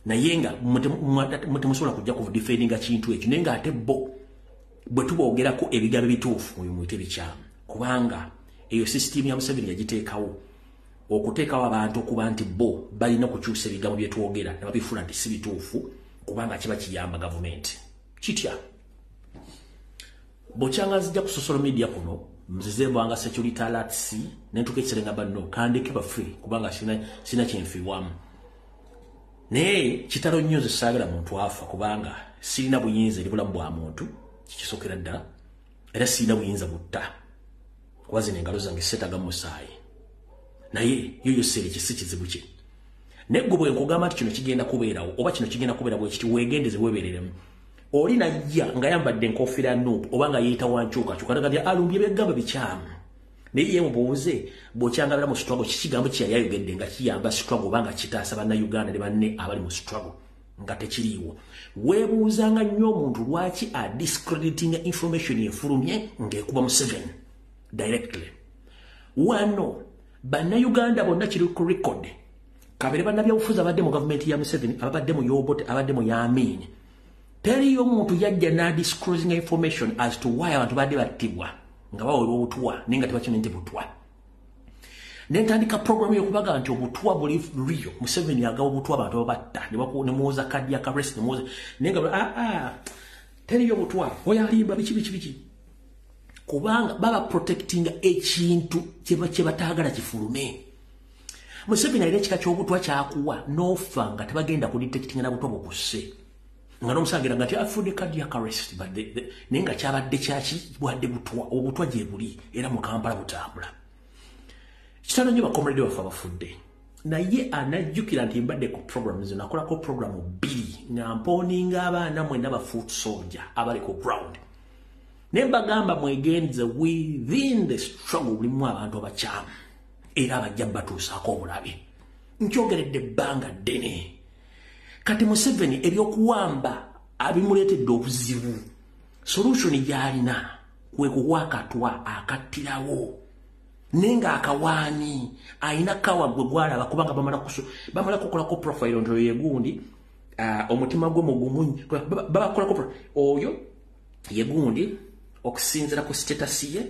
naye nga mutemusobola kujja ku defendinga kintu ekyo naye nga ate bo bwe tubogerako ebigambo ebituufu mu muyite bikyamu kubanga eyo system ya Museveni yagiteekawo okuteekawo abantu okuba nti bo balina kukyusa ebigambo bye twogera ne babifuna nti si bituufu kubanga kiba kiyamba gavumenti kitya bokyanga zijja ku social media kuno mzizebwanga security alerts nentuka ekiserenga banno kandike bafe kubanga sina kyenfiwamu naye kitalo nnyo zisaagala muntu afa kubanga sirina buyinza eri bulamu bwa muntu kikisokera ddala era sirina buyinza butta kuba zino engalo zange setaga musaayi naye yoyo seri kisi kizibu kye neggo bwe nkugamba nti kino kigenda kubeerawo oba kino kigenda kubeera bwe kiti weegendeze weebereremu oli najja nga yambadde enkofiira nuupu oba nga yeeyita wankyuka kyukatagabya alumbye byegamba bikyamu naye ye mubuuze bw'okyangabira mu struggle kikigambo kye yali ayogedde nga kiyamba struggle oba nga kitaasa bannayuganda ne banne abali mu struggle nga tekiriiwo weebuuzanga nnyo omuntu lwaki adiscrediting information efulumye ng'ekuba Museveni directly wano bannayuganda bonna kiri ku record kabere bannabyabufuzi abadde mu gavumenti ya Museveni abadde mu Yobote abadde mu Yamin teriyo omuntu yajja n'adisclosing information as to why abantu badde battibwa nga baweebwa obutwa naye nga tebakimanyi nti butwa nentandika programu yokubaga nti obutwa buli real Museveni agawa obutwa abantu babatta ne muwoza cardiac arrest ne muwoza naye nga teriyo obutwa oyo alimba biki kubanga baba protecting ekintu kye bataagala kifulume Museveni alina ekika ky'obutwa kyakuwa n'ofa nga tebagenda kudetectinga na butwa bukusse nga n'omusangira nga afudde cardiac arrest naye nga kyabadde kyaki bwadde obutwa gye buli era mu Kampala butambula kitalo nnyo bakomrede baffe abafudde naye anajjukira nti mbadde ku programu zino nakolako programu 2 nga mpooninga abaana mwenna ba foot soldier abali ku ground naye mbagamba mwegenze within the struggle bulimu abantu abakyamu era abajja batuusaako obulabe nkyogeredde ebbanga ddene kati Museveni ebyokuwamba abimuleetedde obuzibu solution gy'alina kwe kuwa akatwa akattirawo nenga akawaani ayina kawa gwe gwalaba kubanga bamala kukolako profile onto yegundi omutima gwe mugumu babakolako oyo yegundi okusinzira ku status ye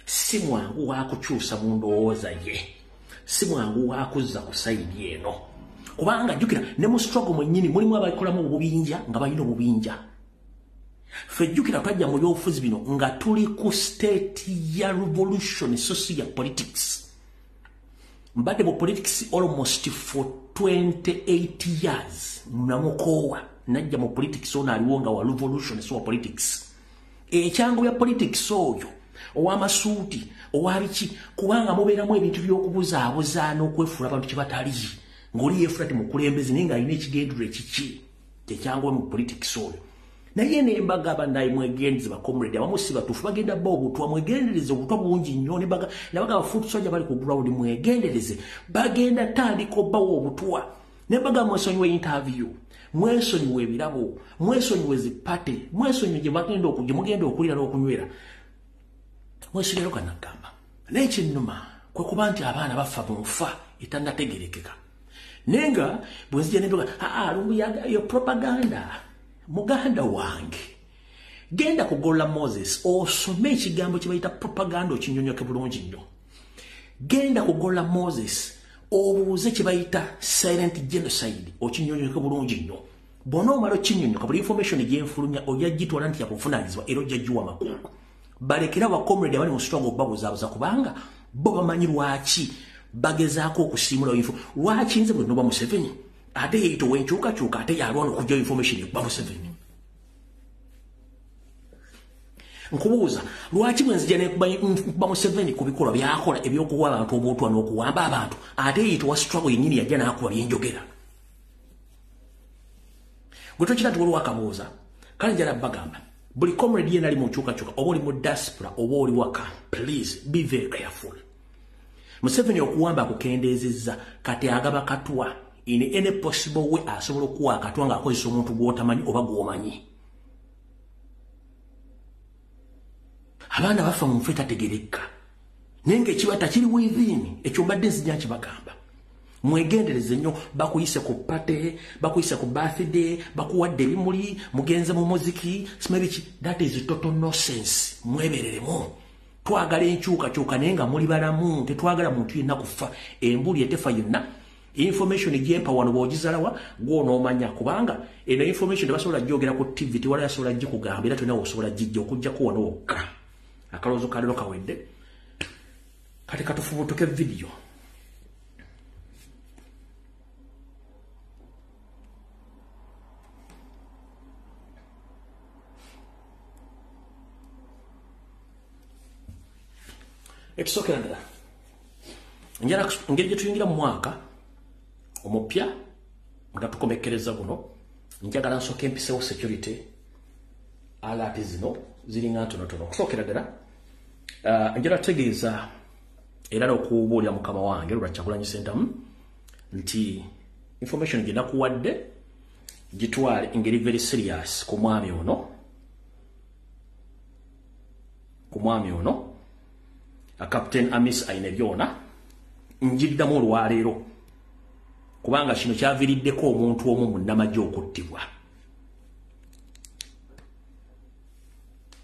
si mwangu wakukyusa mu ndowooza ye si mwangu wakuzza ku sayidi eno kubanga jjukira ne mu struggle mwennyini mulimu abakolamu obubinja nga balina obubinja ffe jjukira twajja mu byobufuzi bino nga tuli ku state ya revolution social politics mbadde mu politics almost for 28 years namukoowa najja mu politics ono aliwo nga wa revolution so politics ekyangu ya politics oyo ow'amasuuti owabiki kubanga mubeeramu ebintu by'okubuzaabuza n'okwefuula abantu kye batali ng'oli yeefula ti mukulembeze naye ng'alina ekigendero ekiki kyekyangu mu politics oyo naye nembaga abandayi mwegendeze bakomrede abamu si batuufu bagenda bba obutwa mwegendereze obutwa bungi nnyo nabaga abafuuti soja bali ku ground mwegendereze bagenda tandika obbawo obutwa nembaga mwesonyiwe interview mwesonyiwe ebirabo mwesonyiwe zipate mwesonyiwe gye mugenda okulira n'okunywera mwesonyiwe kanagamba naye ekinnuma kwe kuba nti abaana bafa mu nfa etannategerekeka naye nga bwe nzija nembaga lumbuyaga propaganda muganda wange genda kugolola Moses osome ekigambo kye bayita propaganda okinyonyoke bulungi nnyo genda kugolola Moses obuuze kye bayita silent genocide okinyonyoke bulungi nnyo bona omala okinyonyoka buli information gyenfulumya ojja gitwala nti yakuvunaanyizibwa era ojja giwa amakulu balekera bakomrede abali mu struggle babuzaabuza kubanga bo bamanyi lwaki bagezaako okusiimula info lwaki nze bwe noba Museveni ate yeeyita wenkyukakyuka ate yalwana okujjayo information ekuba Museveni nkubuuza lwaki bwe nzija nekuba Museveni ku bikolwa byakola ebyokuwa abantu obutwa n'okuwamba abantu ate yeeyita wa struggle yennyini yajja n'akuba byenjogera gwe tokira nti waliwo akabuuza kale njala bagamba buli comrade yena ali mu nkyukakyuka oba oli mu diaspora oba oli waka please be very careful Museveni okuwamba akukendeezezza kati agaba katwa in any possible way asobola okuwa akatwa ng'akozesa omuntu gw'otamanyi oba gw'omanyi abaana bafa mu nfe tategerekka naye ng'ekibata kiri within ekyo mbadde nzija nkibagamba mwegendereze nnyo bakuyise ku pate bakuyise ku birthday bakuwadde ebimuli mugenze mu muziki simebiki that is total nonsense mwebereremu twagala enkyukakyuka naye nga muli balamu tetwagala muntu yenna kufa embuli etefa yonna information egyempa wano bw'ogizalawa gw'onoomanya kubanga eno information tebasobola gyogera ku TV tewala yasobola gikugamba era tolina osobola gijja okujjako wano wokka akalowoozo kalero kawedde kati katufubutuke video ekisokera ddala engeri gye tuyingira mu mwaka omupya nga tukomekkereza buno njagala nsooka empisewo security alert zino ziringa ntonotono okusookera ddala njagala tutegeeza era n'okubuulira mukama wange Robert Kyagulanyi Ssentamu nti information gye nakuwadde gitwale engeri very serious ku mwami ono Captain Amis Ainebyona njiddamu olwaleero kubanga kino kyaviiriddeko omuntu omu munnamagye okuttibwa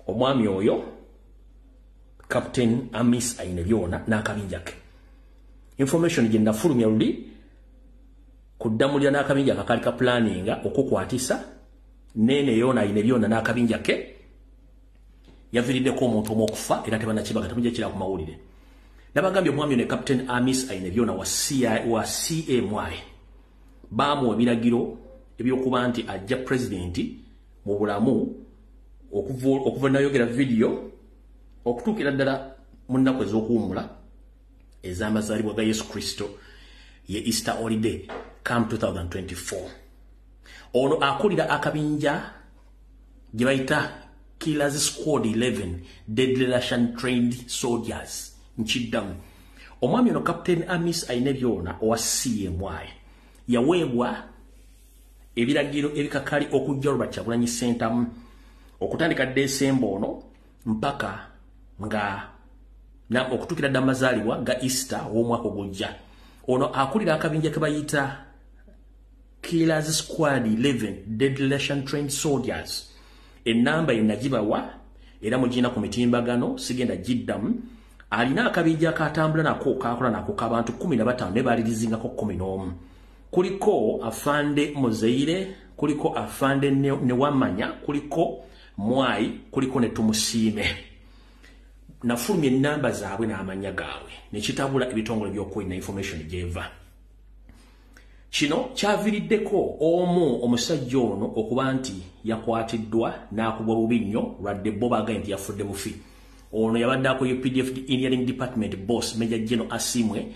omwami oyo Captain Amis Ainebyona n'akabinja ke information gye nafulumya luli kuddamulira n'akabinja kakali ka planninga okukwatisa nene yona Ainebyona n'akabinja ke yaviiriddeko omuntu omu okufa era tebanakibaga temujja kira ku mawulire nabagambye omwami ne Captain Amis Ainebyona wa CMY baamuwa ebiragiro ebyokuba nti ajja presidenti mu bulamu okuva nayogera video okutuukira ddala mu nnaku ez'okuwummula ez'amazaalibwa ga Yesu Kristo ye Easter holiday come 2024 ono akulira akabinja gye bayita Killers Squad 11 Deadly Russian Trained Soldiers nchiddamu omwami ono Captain Amis Ainebyona owa CMY yaweebwa ebiragiro ebikakali okujja Robert Kyagulanyi Ssentamu okutandika December ono mpaka nga okutukira dda amazaalibwa ga Easter w'omwaka ogujja ono akulira akabinja ke bayita Killers Squad 11 Deadly Russian Trained Soldiers enamba enagibawa era mugina ku mitimbagano sigenda giddamu alina akabinja akatambula nako kakola nako k'abantu 15 ne balirizinga ko 11 kuliko afande Muzeire kuliko afande ne Wamanya kuliko Mwai kuliko ne Tumusiime nafulumya enamba zaabwe n'amanya gaabwe nekitabula ebitongole by'okwina information gyeva kino kyaviiriddeko omu omusajja ono okuba nti yakwatiddwa n'akubwa bubi nnyo lwadde bo baagaye nti yafudde mufi ono yabadde akoye PDF Engineering Department boss Major General Asimwe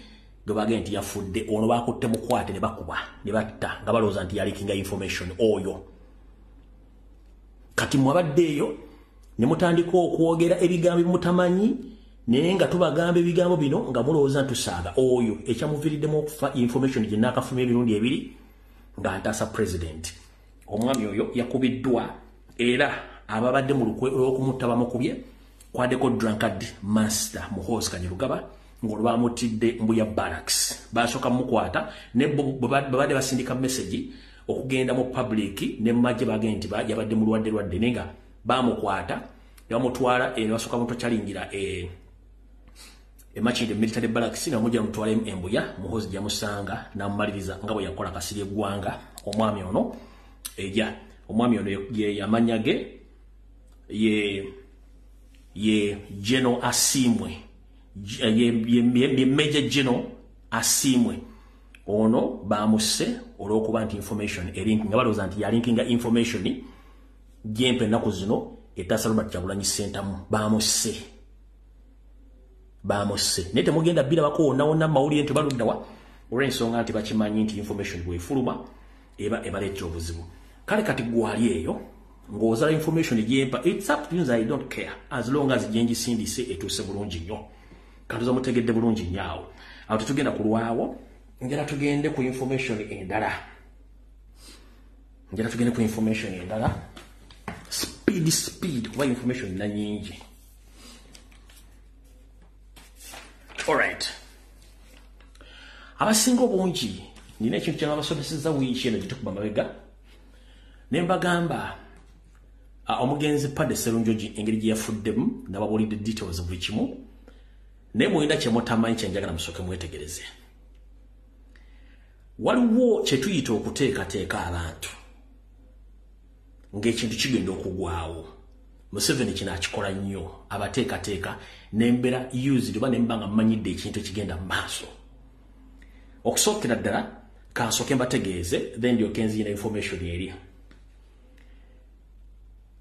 gwe baagaye nti yafudde ono baakutte mukwate ne bakuba ne batta nga balowooza nti yaleakinga information oyo kati mwabaddeeyo ne mutandika okwogera ebigambo bimutamanyi naye nga tubagamba ebigambo bino nga mulowooza ntusaaga oyo ekyamuviiriddemu okufa information gye naakafumya emirundi ebiri nga ntaasa president omwami oyo yakubiddwa era ababadde mu lukwe olw'okumutta bamukubye kwaddeko drunkard master Muhoozi Kanyerugaba ng'olwo baamutidde Mbuya Barracks basooka mukwata ne babadde basindika message okugenda mu public ne majje bagende nti yabadde mulwadde naye nga bamukwata bamutwala basooka mutokyalingira Makindye military barracks nga mujja mutwala Mbuya Muhoozi gyamusanga n'amumaliriza nga bwe yakola kasiri eggwanga omwami ono omwami ono yamanya ge ye General Asimwe ye Major General Asimwe ono bamusse olw'okuba nti information nga balowooza nti yalinkinga information gyempe ennaku zino etaasa Robert Kyagulanyi Ssentamu bamusse naye temugenda birabako wonna mawulire nti baluddawa olw'ensonga nti bakimanyi nti information bwefuluma eba ebaleetera obuzibu kale kati gwali eyo ng'ozala information gyempa it's up to you, I don't care as long as gyengisindise etuuse bulungi nnyo kantuza mutegedde bulungi nnyo awo tetugenda kulwawo njala tugende ku information endala speed kuba information na nyingi. Alright. abasinga obungi nina ekintu kyabasomeseza wiiki eno gitukuba mabega ne mbagamba omugenzi Padde Sserunjogi engeri gye yafuddemu nababulidde details buli kimu naye mulina kye mutamanyi kye njagala musooke mwetegereze. Waliwo kye tuyita okuteekateeka abantu ng'ekintu kigenda okugwawo. Museveni kino akikola nnyo abateekateeka n'embeera used oba ne mbanga mmanyidde ekintu ekigenda mu maaso. Okusookera ddala kansooke mbategeeze then ndyoke nziyina information eri.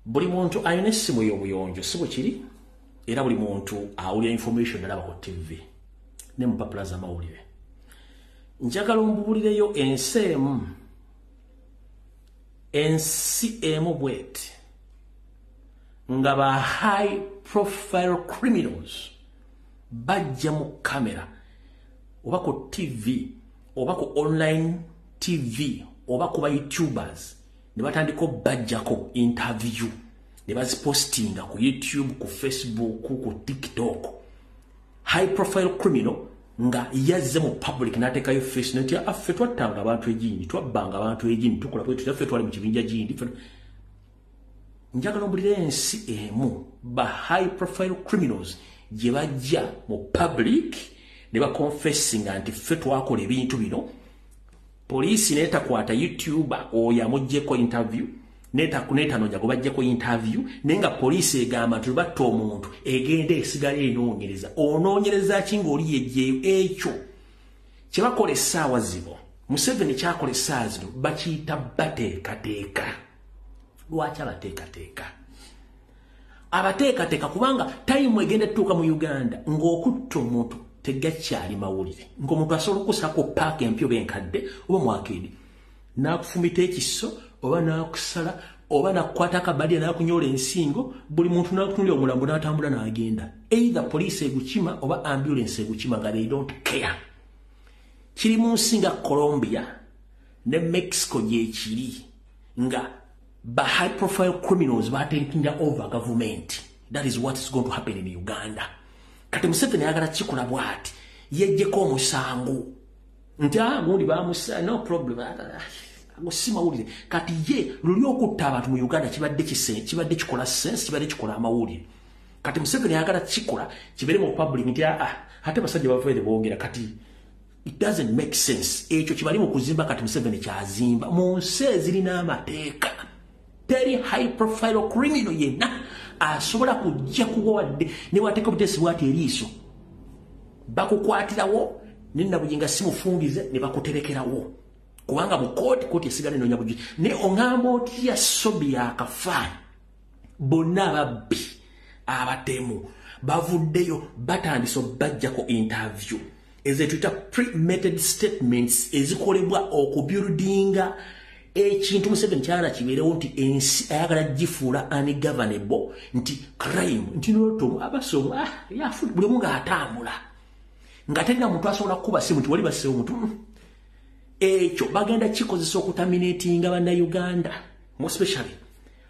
Buli muntu ayina essimu y'obuyonjo si bwe kiri era buli muntu awulira information alaba ku TV ne mupapula z'amawulire. Njagala ombuulireyo ensi emu bweti nga ba high profile criminals bajja mu kamera oba ku TV oba ku online TV oba ku ba YouTubers ne batandika bajjako interview ne bazipostinga ku YouTube, ku Facebook, ku TikTok. High profile criminal nga yazze mu public n'ateekayo face note affe twattanga abantu egindi twabbanga abantu egindi tukola bwe tutaffe twali mu kibinja gindi. Njagala ombulire ensi emu ba high profile criminals gye bajja mu public ne baconfessinga nti ffe twakola ebintu bino. Poliisi n'etakwata YouTuber oyo amuggyeko interview n'etanoonya gwe bajjeko interview naye nga poliisi egamba nti batta omuntu egenda esigala enoonyereza. Onoonyereza ki ng'oli yejjeeyo ekyo kye bakola essaawa zino. Museveni kyakola essaawa zino bakiyita bateekateeka. Lwaki abateekateeka? Abateekateeka kubanga tayimu egenda ettuuka mu Uganda ng'okutta omuntu tegakyali mawulire. Ng'omuntu asobola okukusako paaka empyo benkadde oba mwakedi n'akufumita ekiso oba n'akusala oba n'akukwata akabadya n'akunyola ensingo buli muntu n'akutunulira omulambo n'atambula n'agenda. Either police egukima oba ambulance egukima nga they don't care. Kiri mu nsi nga Colombia ne Mexico gyekiri nga ba high profile criminals taking over government. That is what is going to happen in Uganda. Kati Museveni ayagala kikola bw'ati yejjeko omusango nti gundi bamusa no problem agusima wulire kati ye luli okutta abantu mu Uganda kibadde kikola sense kibadde kikola amawulire. Kati Museveni ayagala kikola kibere mu public nti ate basajja bafeere boogera kati it doesn't make sense. Ekyo kibali mu kuzimba kati Museveni kyazimba mu nsi ezirina amateeka. Teri high profile criminal yenna asobola kujja kuwadde ne wateeka obutesi bwati eriiso bakukwatirawo nenna bujinga simufungize ne bakuterekerawo kubanga mu kooti esigala enoonya bujulizi ne oŋŋamba otya sobi yakafa bonna ababbi abatemu bavuddeyo batandise bajjako interview ezituyita pre-method statements ezikolebwa okubuildinga ekintu Museveni kyala kibeerewo nti ensi ayagala gifuula ungovernable nti crime nti noto abasomo yafu buli munga atambula nga tena muntu asobola kuba simu nti wali basewo omuntu ekyo bagenda kikozesa okutaminatinga banna Uganda more especially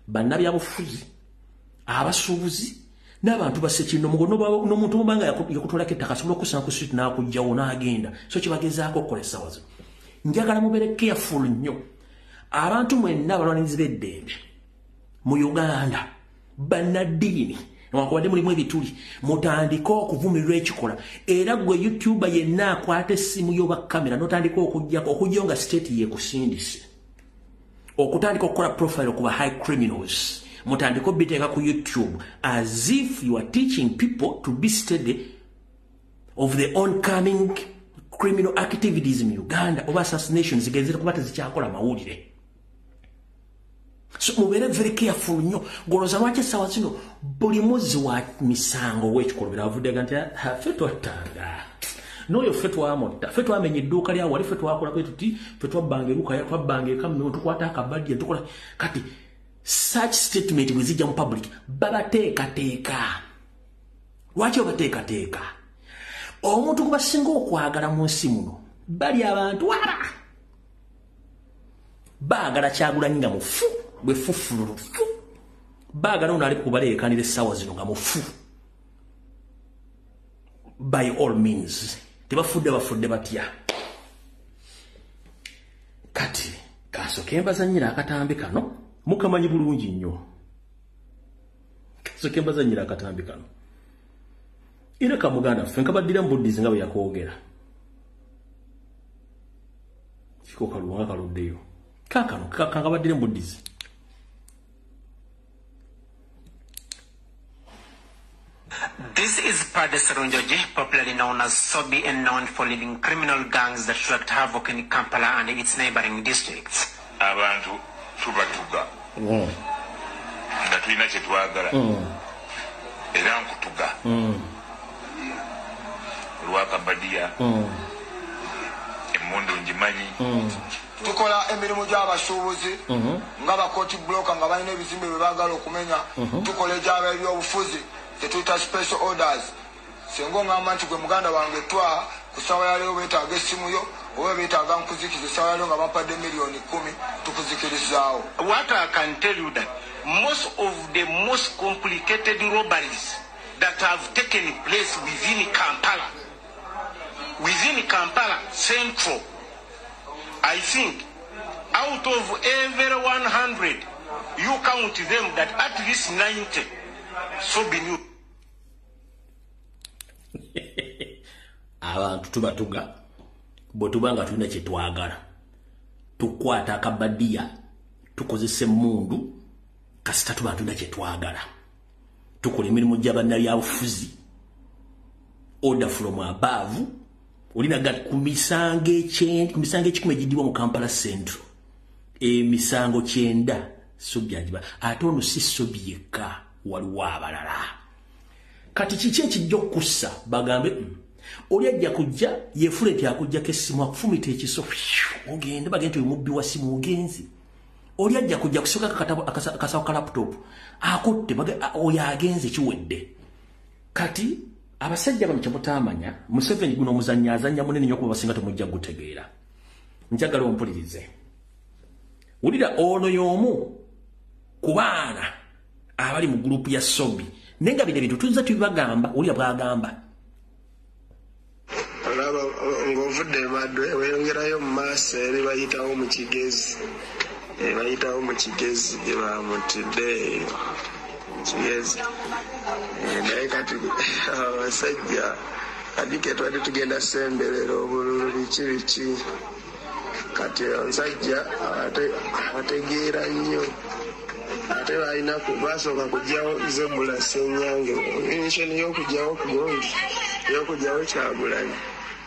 bannabyabufuzi abasuubuzi n'abantu basekino mugono n'omuntu mubanga yakutolako ettaka asobola okusanga ku street n'akujjawo n'agenda so kibagezaako okukolesa wazo. Njagala mubeere careful nnyo abantu mwenna abalwanirizi b'eddembe mu Uganda bannaddiini newankubadde mulimu ebituli mutandika okuvumirira ekikola era gwe YouTuber yenna akwata essimu y'oba kamera n'otandika okujjayo nga state yeekusindise okutandika okukola profile okuba high criminals mutandika obiteeka ku YouTube as if you are teaching people to be steady of the oncoming criminal activities in Uganda oba assassinations zigenzera kuba tezikyakola mawulire. So mubere very careful nnyo goloza lwaki essaawa zino buli muzi wa misango w'ekikolobera avudde nti ffe twattanga n'oyo ffe twamotta ffe twamenya edduuka lyawo wali ffe twakola bwe tuti ffe twabbanga eruka twabbanga ekamyo tukwata akabadya tukola kati such statement bwe zijja mu public babateekateeka. Lwaki obateekateeka? Omuntu gwe basinga okwagala mu nsi muno bali abantu wala baagala Kyagulanyi nga mufu bwe fufululu baagala ono ali kubaleekanira essaawa zino nga mufu by all means. Tebafudde batya kati kasoke mbazanyira akatambi kano mukamanyi bulungi nnyo kasoke mbazanyira akatambi kano ina kamuganda ffe nkabadira mbuddizi nga bwe yakoogera kiko kaluwanga kaluddeyo kakano kakabadire mbuddizi This is Pade Serunjoji, popularly known as Sobi and known for leading criminal gangs that wreaked havoc in Kampala and its neighboring districts. Abantu tubatuga. Nga tulina kye twagala. Era nkutuga. Lwakabadia. Emmundu njimanyi. Tukola emirimu gy'abasuubuzi nga bakoti bloka nga balina ebizimbe bye baagala okumenya. Tukola egyaba ebyobufuzi tetuyita special orders. Singa ongamba nti gwe muganda wange twa ku ssaawa ya leero beetaaga essimu yo oba beetaaga nkuzikiriza essaawa ya leero nga bampadde $1,000,000 tukuzikirizaawo. What I can tell you that most of the most complicated robberies that have taken place within Kampala Central, I think out of every 100, you count them that at least 90 so be new. Abantu tubatuga botubanga tulina kye twagala tukwata akabadia tukozese mundu kasita tuba tulina kye twagala tukola emirimu gy'abanna byabufuzi order from above olina gat kumisango ekikumi egiddibwa mu Kampala Central emisango 9 sobyajiba ate ono si sobi yekka waliwo abalala kati kiki ekijja okussa bagambe oli ajja kujja yefule nti akugjako essimu akufumita ekiso ogende bagende omubbi wa simu ogenzi oli ajja kujja kusoka akasawo ka laptop akutte oyo agenze kiwedde kati abasajja bano kyemutaamanya Museveni guno omuzannyi azannya munene nnyo kuba basinga temujja gutegeera njagala ompulirize wulira ono y'omu ku baana abali mu gurupu ya Sobi nenga bino bintu tuzza tubagamba oli abagamba olaba ng'ovudde badwe weyongerayo mu maaso eri bayitawo mu kigezi gye bamutidde kigezi naye kati abasajja kadike twali tugenda semberera obululu biki kati omusajja ategeera nnyo ate balina basooka kujjawo Zebula Ssenyange initial y'okujjawo ku gundi y'okujjawo Kyagulanyi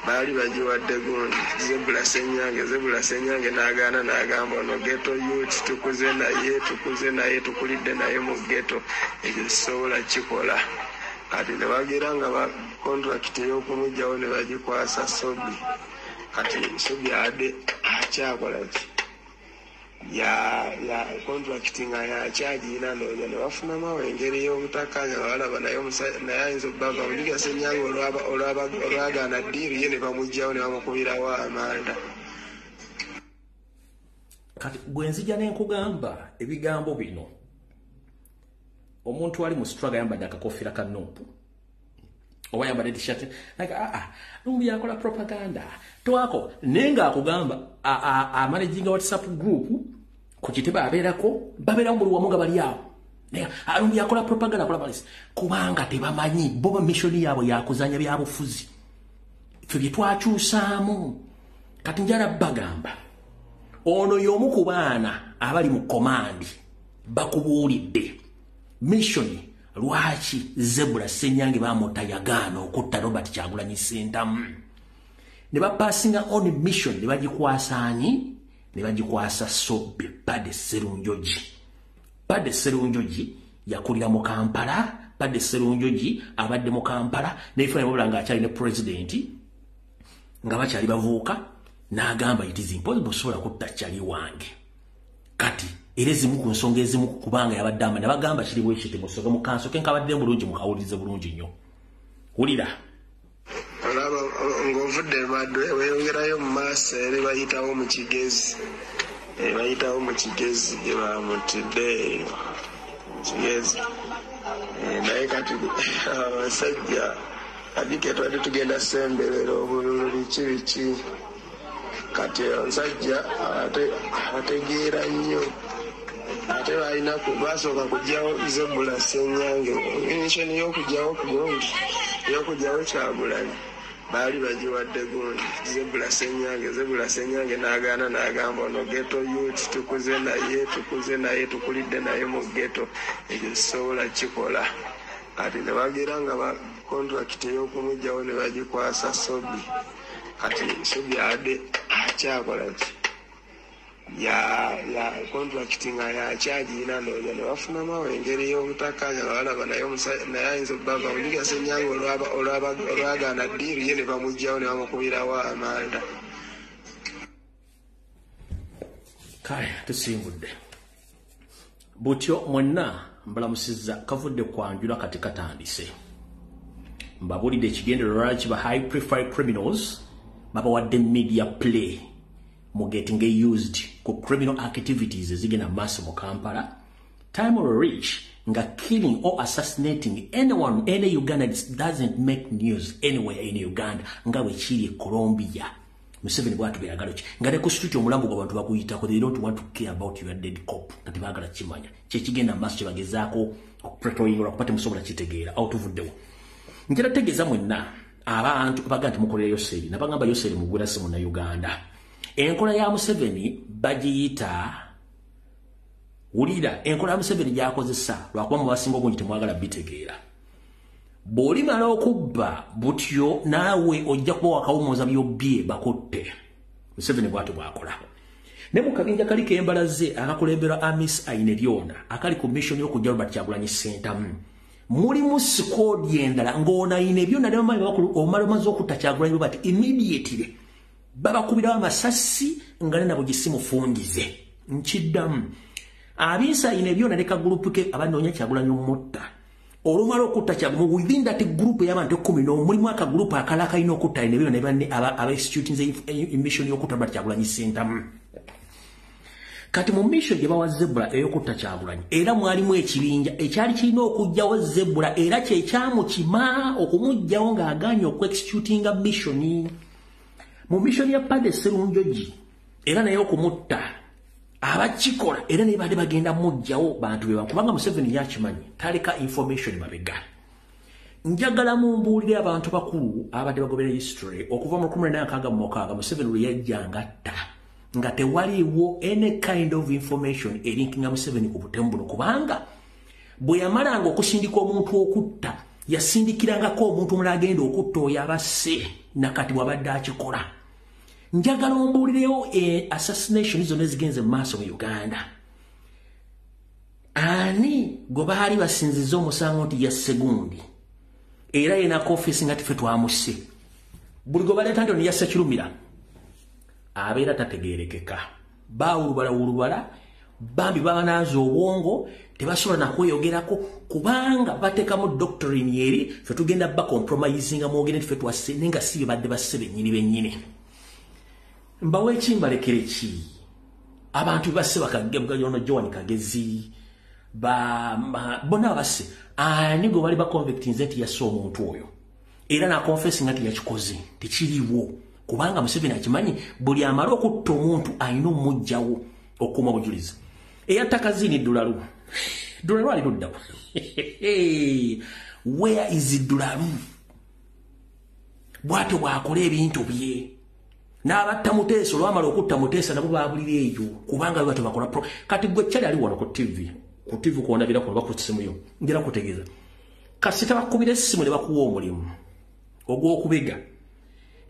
baali bagiwadde gundi Zebula Ssenyange n'agamba ono ghetto youth tukuze naye tukulidde naye mu ghetto ekyo kisobola kikola kati ne bagera nga ba contract y'okumugjawo ne bagikwasa Sobi kati Sobi ade akyakola ki ya contracting ya charge ina nonya ne bafuna mawe engeri y'obutakanya balaba naye ayinza okubaga Zebula Ssenyange olwagaana ddiiri ye ne bamugjawo ne bamukubirawo amanda. Kati gwenzija n'enkugamba ebigambo bino omuntu ali mu struggle yambadde akakofira ka Nuupu oba yambadde t-shirt Numbi yakola propaganda twako nenga akugamba managing WhatsApp group ku kiteba abeerako babeera mu luwamu nga bali awo Numbi yakola propaganda akola balisi kubanga tebamanyi bo mission yaabwe yakuzanya byabufuzi ffe bye twakyusaamu kati njala bagamba ono y'omu ku baana abali mu command bakubuulidde mission lwaki Zebula Ssenyange bamuta yagaana okutta Robert Kyagulanyi Ssentamu ne bapasinga on mission ne bagikwasa Sobi Pade Serunjoji yakulira mu Kampala Pade Serunjoji abadde mu Kampala n'efuna nga akyali ne president nga bakyali bavuuka n'agamba it is impossible sobola kutta kyali wange kati era ezimu ku nsonga ezimu kubanga yabadde ama ne bagamba kiri bwe kiti musoga mu kanso ke nkabadde bulungi mukawulize bulungi nnyo wulira olaba ng'ovudde badwe weyongerayo mu maaso eri bayitawo mu kigezi gye bamutidde kigezi naye kati abasajja kadike twali tugenda semberera obululu biki kati onsajja ategeera nnyo ate balina basooka kugyawo Zebula Ssenyange initioni y'okugyawo ku gundi y'okugyawo Kyagulanyi baali bagiwadde gundi Zebula Ssenyange n'agaana n'agamba ono ghetto youth tukuze naye tukulidde naye mu ghetto ekyo sisobola kikola kati ne bagera nga ba contract ey'okumugyawo ne bagikwasa Sobi kati Sobi ade akyakola ki ya contract nga yakyagirina noonya ne bafunamu engeri y'obutakkaanya balaba naye ayinza obbava Mudiga Ssenyange olwagaana ddiiru ye ne bamugyawo ne bamukubirawo amanda. Kale tusimbudde butyo mwenna mbalamusizza kavudde kwanjula kati katandise mbabulidde ekigendererwa lwaki ba high profile criminals babawadde media play mu getting used ku criminal activities ezigenda maaso mu Kampala. Time or reach nga killing or assassinating anyone any Uganda doesn't make news anywhere in Uganda nga bwe kiri e Colombia. Museveni bwatu byagalo ki nga ne ku street omulambo gw'abantu bakuyitako they don't want to care about your dead cop kati baagala kimanya kyekigenda maaso kyebagezaako okupretoyingola kupate musobola kitegeera awo tuvuddewo njera tegeeza mwenna abantu baga nti mukolera Yoseri nabagamba Yoseri mugwera si muna Uganda enkola ya Museveni bagiyita wulira enkola ya Museveni gyakozesa lwakuba mu basinga obungi temwagala bitegeera bw'olimala okubba butyo naawe ojja kuba wakawummuza by'obbye bakutte Museveni bw'atyo bw'akola ne mu kabinja kali k'embalaze akakulemberwa Amis Aineryona akali ku mission y'okujja Robert Kyagulanyi Ssentamu mulimu squad endala ng'ona Aineryona ne bamanyi omala omaze okutta Kyagulanyi Robert immediately babakubirawo amasasi nga nabo gisimufungize nkiddamu abinsa Aineryona ne kagulupu ke abanoonya Kyagulanyi omutta olumala okutta Kyagulanyi within that group y'abantu 10 mulimu akagulupu akala kalina okutta Aineryona ne banne aba instituting mission y'okutta Robert Kyagulanyi Ssentamu kati mu mission gye bawa Zebula ey'okutta Kyagulanyi era mwalimu ekibinja ekyali kirina okugyawo Zebula era kyekyamukima okumugyawo ng'agaanye okweexecutinga missioni mu mission ya Pade Sserunjogi era naye okumutta abakikola era ne badde bagenda mugyawo bantu be kubanga Museveni yakimanyi taleka information mabega njagala mumbuulire abantu bakulu abadde bagobera history okuva mu 1966 Museveni lwe yajjangatta nga tewaliwo any kind of information erinkinga Museveni ku butemu buno kubanga bwe yamalanga okusindika omuntu okutta yasindikirangako omuntu omulala agenda okutta oyo abasse nakati bw'abadde akikola njagala ombuulirewo assassination zonna ezigenze mu maaso mu Uganda ani gwe baali basinziza omusango nti yasse gundi era yena office nga tife twamusse buli gwe baleeta nti ono yasse Kirumira abeera tategeerekeka baawulubala bambi babanaaza obwongo tebasobola nakweyogerako kubanga bateekamu doctrine eri fe tugenda bacompromisinga mwogere nti fe twasse nenga si badde basse bennyini mbawe ekimbalekere ki abantu basse bakagebgayono Joan Kagezi bonna basse ani gwe bali baconvictinze nti yasse omuntu oyo era nakonfessinga nti yakikoze tekiriwo kubanga Museveni akimanyi buli amala okutta omuntu alina omugjawo okuuma bujulizi eyatakazini Dulalu ali luddawo where is Dulalu bwatyo bwakola ebintu bye n'abatta Muteesa olwamala okutta Muteesa nabo baabulira eyo kubanga bwatyo bakola kati gwe kyali ali wano ku TV kuona bira kuno bakusimu yo ngira kutegeeza kasita bakubira essimu ne bakuwa omulimu ogw'okubega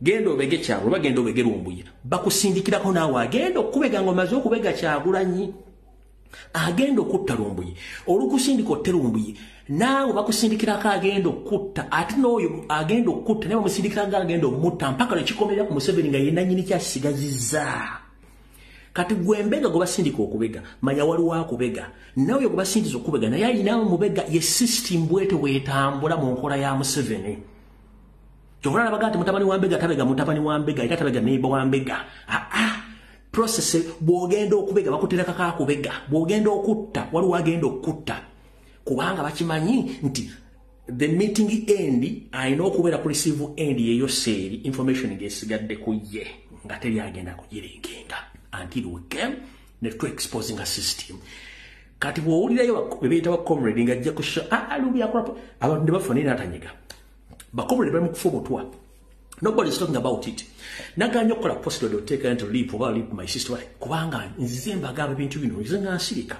genda obege Kyagulanyi bagenda obege Lumbuye bakusindikirako naawe agenda okubega ng'omaze okubega Kyagulanyi agenda okutta Lumbuye olukusindika otte Lumbuye naawe bakusindikirako agenda okutta ate n'oyo agenda okutta naye bamusindikirako agenda omutta mpaka lwekikomera ku Museveni nga yenna nnyini kyasigazizza kati gwembega gwe basindika okubega manya waliwo akubega nawe gwe basindiza okubega naye alinawo mubega ye system bwete bwetambula mu nkola ya Museveni kyovula nabaga nti mutabani wa Mbega tabega mutabani wa Mbega era tabega neighbor wa Mbega process bw'ogenda okubega bakuterekako akubega bw'ogenda okutta waliwo agenda okutta kubanga bakimanyi nti the meeting end alina okubeera ku receive end yeyo seeri information ng'esigadde ku ye nga teri agenda kugiringenga until we came ne to exposing a system. Kati bw'owulirayo bebeeta comrade ng'ajja kusha lubi akola abantu ne bafa nina atanyiga comrade bali mu kufa omutwa. Nobody is talking about it. Naganya okukola post do take into leap oba leap my sister kubanga nzize mbagamba ebintu bino nzize nga nsirika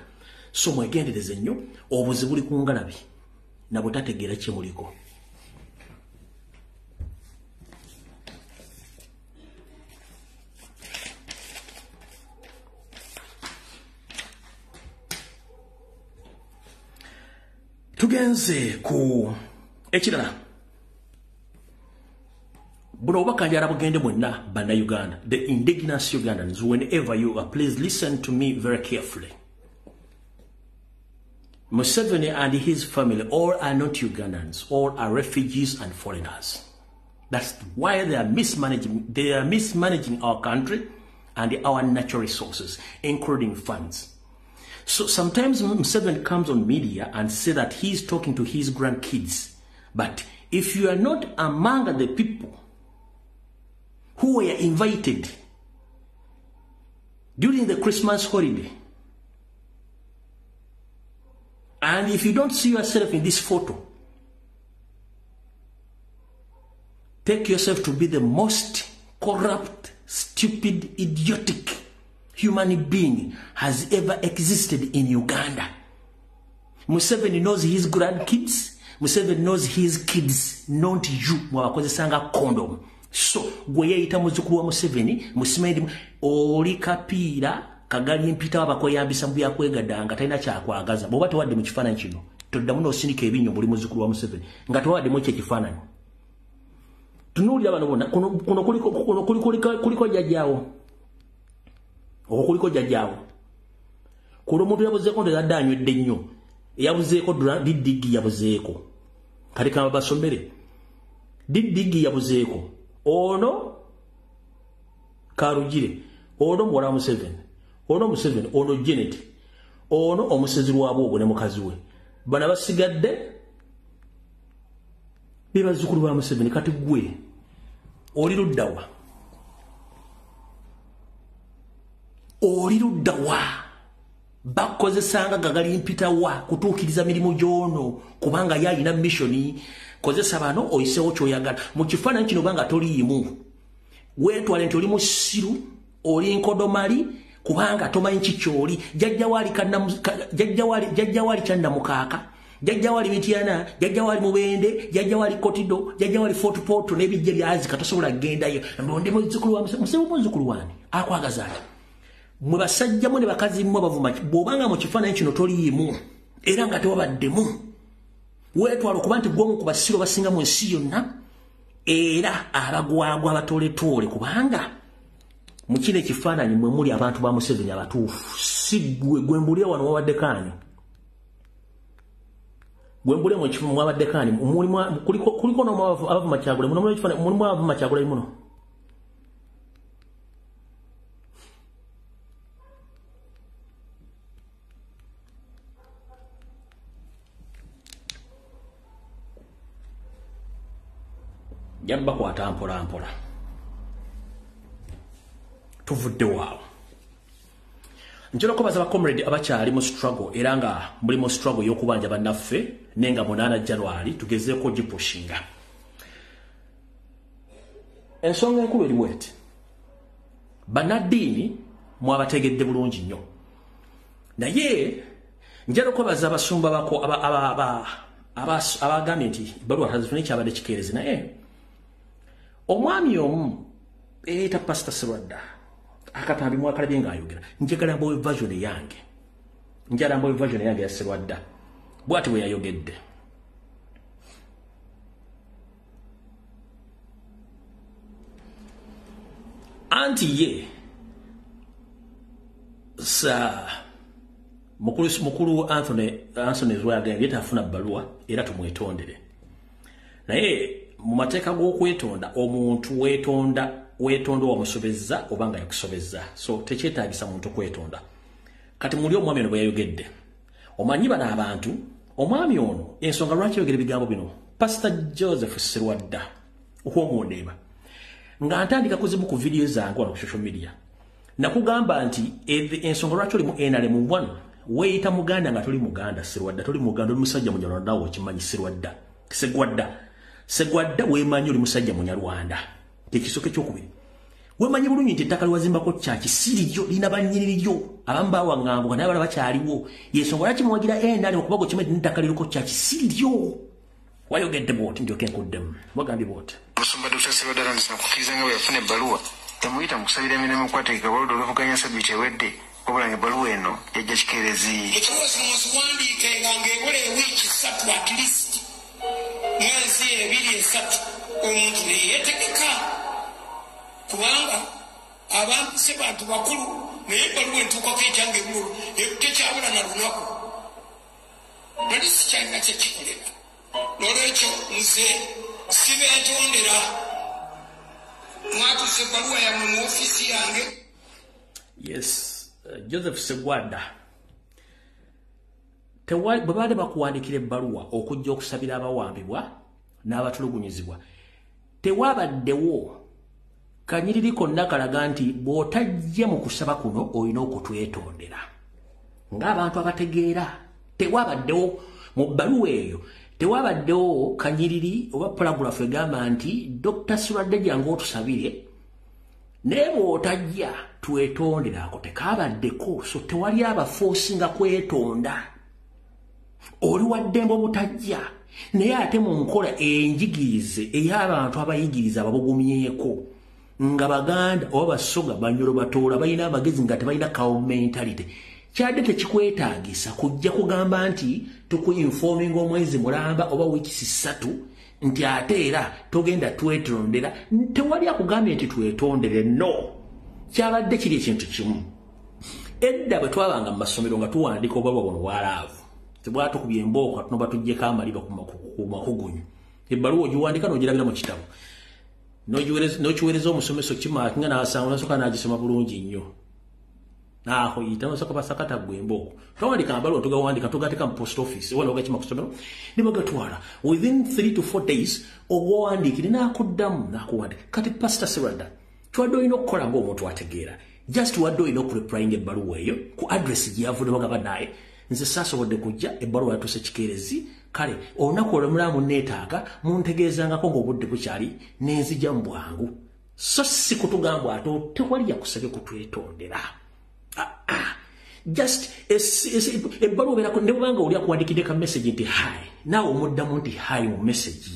so mwegendereze nnyo obuzibu buli ku ngalabi na butategeera kye muliko. Tugenze ku ekirala buno bakanja arabugende mwenna bana Uganda, the indigenous Ugandans, whenever you are, please listen to me very carefully. Museveni and his family all are not Ugandans, all are refugees and foreigners. That's why they are mismanaging our country and our natural resources, including funds. So sometimes Museveni comes on media and says that he's talking to his grandkids. But if you are not among the people who were invited during the Christmas holiday, and if you don't see yourself in this photo, take yourself to be the most corrupt, stupid, idiotic human being has ever existed in Uganda. Museveni knows his grandkids. Museveni knows his kids, not you. Mwakozesanga condom. So, gwe yeyita muzukulu wa Museveni, musimendi oli kapiira kagali mpita abakoyambisa mu byakwegadanga talina kyakwagaza. Bw'oba tewadde mu kifaananyi kino, toddamu n'osindika ebinyo buli muzukulu wa Museveni nga tewaddemu ekyo ekifaananyi. Tunuulira bano bonna kuno kuliko jjajjaawo. Okuliko jjajjaawo. Kuno omuntu yabuzeeko ndezadde anywedde nnyo. Yabuzeeko Didigi yabuzeeko. Kati kama basomere. Didigi yabuzeeko. Ono Karugire. Ono muwala Museveni. Ono Museveni. Ono Janet. Ono omusezi lwabwogo ne mukazi we. Bana basigadde bebazzukulu ba Museveni. Kati gwe oli luddawa. Oli luddawa. Bakozesanga gagali mpita wa kutuukiriza mirimu gyono kubanga yalina missioni. Kozesa bano oyisewo kyoyagala. Mu kifaananyi kino banga toliimu. Weetwale nti oli musiru, oli nkodomali kubanga tomanyi kikyoli. Jjajja wali kyanda mukaaka. Jjajja wali Mityana, jjajja wali Mubende, jjajja wali Kotido, jjajja wali Fort Portal n'ebijja byazika tosobola kugendayo. Ndi muzzukulu wa Museveni muzzukulu wani akwagaza ati. Mwe basajjamu ne bakazi mmwe bavuma bw'obanga mu kifaananyi kino toliimu era nga tewabaddemu. Weetwala okuba nti gwomu ku basiro basinga mu nsi yonna era abagwagwa abatoletoole kubanga mu kino ekifaananyi mwe muli abantu ba Museveni abatuufu. Si gwe mbulira wano wabaddeko ani. Gwe mbulira mu kifumu wabaddeko ani. Kuliko n'abavuma Kyagulanyi mulimu abavuma Kyagulanyi muno. Jamba kwata mpola. Tuvudde waawo. Njolo kubaza ba comrade abakyali mu struggle era nga muli mu struggle y'okubanja bannaffe nenga 8 January tugezeeko gipushinga. Ensonga enkulu eri bweti. Bannaddiini mwabategedde bulungi nnyo. Naye njalo kubaza abasumba bako abagambye nti baluwa tazifune kyabadde kikeerezi naye omwami omu eyeeta Pastor Serwadda akatambi mwakalabye ng'ayogera njagala mbawe version yange ya Serwadda bw'ati bwe yayogedde. Anti ye sa mukulu Anthony Zwagambye tafuna bbaluwa era tumwetondere. Naye mu mateeka g'okwetonda omuntu weetonda wamusobezza obanga yakusobezza. So tekyetaagisa muntu kwetonda. Kati muli omwami ono bwe yayogedde. Omanyi bano abantu omwami ono ensonga lwaki yogera ebigambo bino Pastor Joseph Serwadda okw'omwondeeba nga ntandika kuzibu ku video zangu wano ku social media nakugamba nti ensonga lwaki oli mu NRM 1 weeyita muganda nga toli muganda Sserwadda toli muganda oli musajja munyarwanda okimanyi Sserwadda Segwadda weemanyi oli musajja munyarwanda tekisoke kyokubiri weemanyi bulungi nti ettaka liwazimbako kyaki siriryo lina bannyiniriryo abamu bawaŋŋanguka naye abalala bakyaliwo yensonga lwaki muwagira NRM okuba gokimanyi n'ettaka liriko kyaki siriryo wayogedde bwoti ndyoke nkuddemu wagambye bwoti Musumba Dr. Sserwadda Ramisa kukkiriza nga bwe yafuna ebbaluwa temuyita mu kusabira emirimu okukwateka baludde oluvuganya sabbiiti ewedde wabula ebbaluwa eno yajja kikeerezi muziwandiikenga ng'ebola ewiiki 3 at least mwezi 2-3 omuntu neyeetegeka kubanga abantu se bantu bakulu naye ebbaluwa entuukako ekyanga ebululu tekyabula na lunaku nali sikyalina kyekikolera n'olwekyo nze sibeetondera mwatuuse ebbaluwa yammwe mu ofiisi yange. Yes, Joseph Segwadda bwe baali bakuwandikira ebbaluwa okujja okusabira abawambibwa n'abatulugunyizibwa tewabaddewo kanyiriri konna kalaga nti bw'otajja mu kusaba kuno olina okutwetondera ng'abantu abategeera tewabaddewo mu bbaluwa eyo tewabaddewo kanyiriri oba paragulafu egamba nti Dr. Sserwadda jangu otusabire naye bw'otajja twetondera ako tekabaddeko so tewali abafoosinga kwetonda oli waddembe obutajja naye ate mu nkola enjigirize ey'abantu abayigiriza ababugumyeko nga baganda oba basoga banyolo batoola balina amagezi nga tebalina cow mentality kyadde tekikwetaagisa kujja kugamba nti tukuinfominga omwezi mulamba oba wiiki 3 nti ate era togenda twetondera tewali akugambye nti twetondere no kyabadde kiri ekintu kimu edda bwe twabanga mu masomero nga tuwandika obwalwa buno bwalaavu tebwatukubye embooka tunoba tuggyeko amaliba ku makugunyu ebbaluwa ogiwandika n'ogirabira mu kitabo n'okiweereza omusomesa okimala kinga n'asanga nasooka n'agisoma bulungi nnyo aho yita nasooka basakata gwe embooka twawandika amabaluwa tugawandika tugateeka mu post office wala ogakima ku ssomero ne bagatwala within 3 to 4 days ogwawandikire n'akuddamu n'akuwandika kati Pastor Sserwadda twadde olina okukola ng'omuntu ategeera just wadde olina okureplyinga ebbaluwa eyo ku address gye yavudde bagamba naye nze saasobodde kujja ebbaluwa yatuuse kikeerezi kale olunaku olwomulamu neetaaga muntegeezangako ng'obudde bukyali n'enzija mu bwangu so si kutugamba ate tewali yakusabye kutwetondera just ebbaluwa obeerako ne bwanga oli akuwandikidde ka message nti hi naawe omuddamu nti hi mu message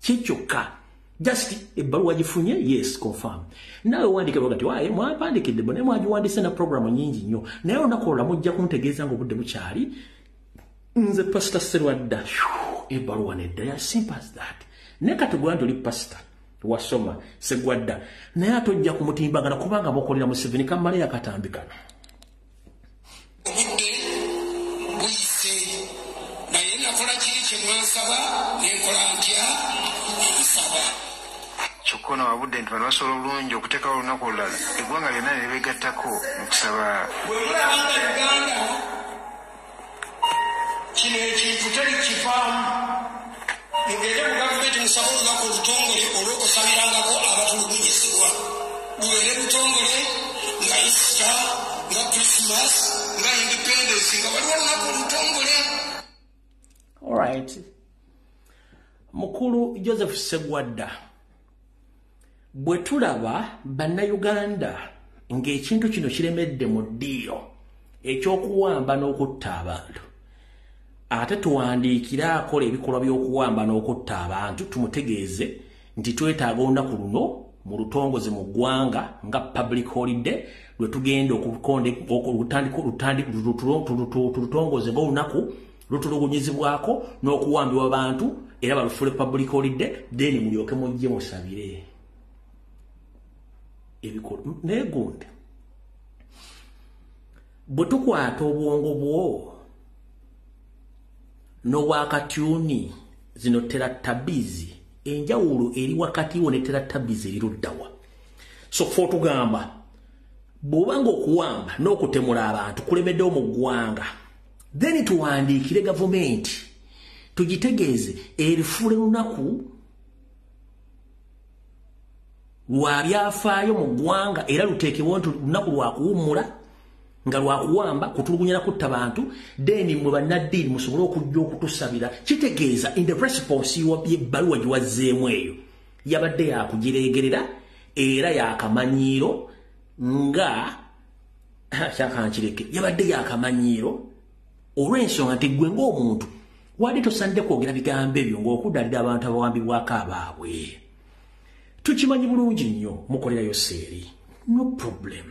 kikyokka just ebbaluwa gifunye yes confirm nawe wandike bagati waye mwapandikidde bone mwagiwandise na programu nyingi nnyo naye olunaku olwo mujja kuntegeeza ng'obudde bukyali nze Pastor Sserwadda ebbaluwa nedda ya simple as that ne kati gwandi oli pastor wasoma Segwadda naye ate ojja kumutimbagana kubanga mukolera mu 7 kamale yakatambikana obudde buyise naye nakola kiri kye mwansaba nenkola ntya nsaba kyokka ono wabudde nti bano basobola obulungi okuteekawo olunaku olulala eggwanga lyonna ne beegattako mu kusaba bwe mulabanga Uganda kino ekintu teri kivaamu mugende mu gavumenti musaba olunaku olutongole olw'okusabirangako abatulugunyizibwa lubeere lutongole nga Easter nga Christmas nga Independence nga waliwo olunaku olutongole. Alright, mukulu Joseph Segwadda bwe tulaba bannayuganda ng'ekintu kino kiremedde mu ddiiro ekyokuwamba n'okutta abantu ate tuwandiikira akola ebikolwa by'okuwamba n'okutta abantu tumutegeeze nti twetaaga olunaku luno mu lutongoze mu ggwanga nga public holiday lwe tugenda tulutongoze ng'olunaku lutulugunyizibwako n'okuwambibwa abantu era balufule public holiday then mulyoke mujje musabire ebikolo naye gundi bwe tukwata obwongo bwo n'obwakatyuni zino teratabizi enjawulo eri wakati wo ne teratabizi eri luddawa so fo tugamba bw'obanga okuwamba n'okutemula abantu kulemeddewo mu ggwanga then tuwandiikire gavumenti tugitegeeze erifuule lunaku lwabyafaayo mu ggwanga era luteekebwa nti lunaku lwakuwummula nga lwakuwamba kutulugunya na kutta bantu then mwe bannaddiini musobole okujja okutusabira kitegeeza in the response y'ebbaluwa gye wazzeemu eyo yabadde yakugireegerera era yakamanyiiro nga kyakankireke yabadde yakamanyiiro olw'ensonga nti ggwe ng'omuntu wadde tosanidde kwogera bigambo ebyo ng'okuddalira abantu abawambibwako abaabwe tukimanyi bulungi nnyo mukolerayo seeri no problem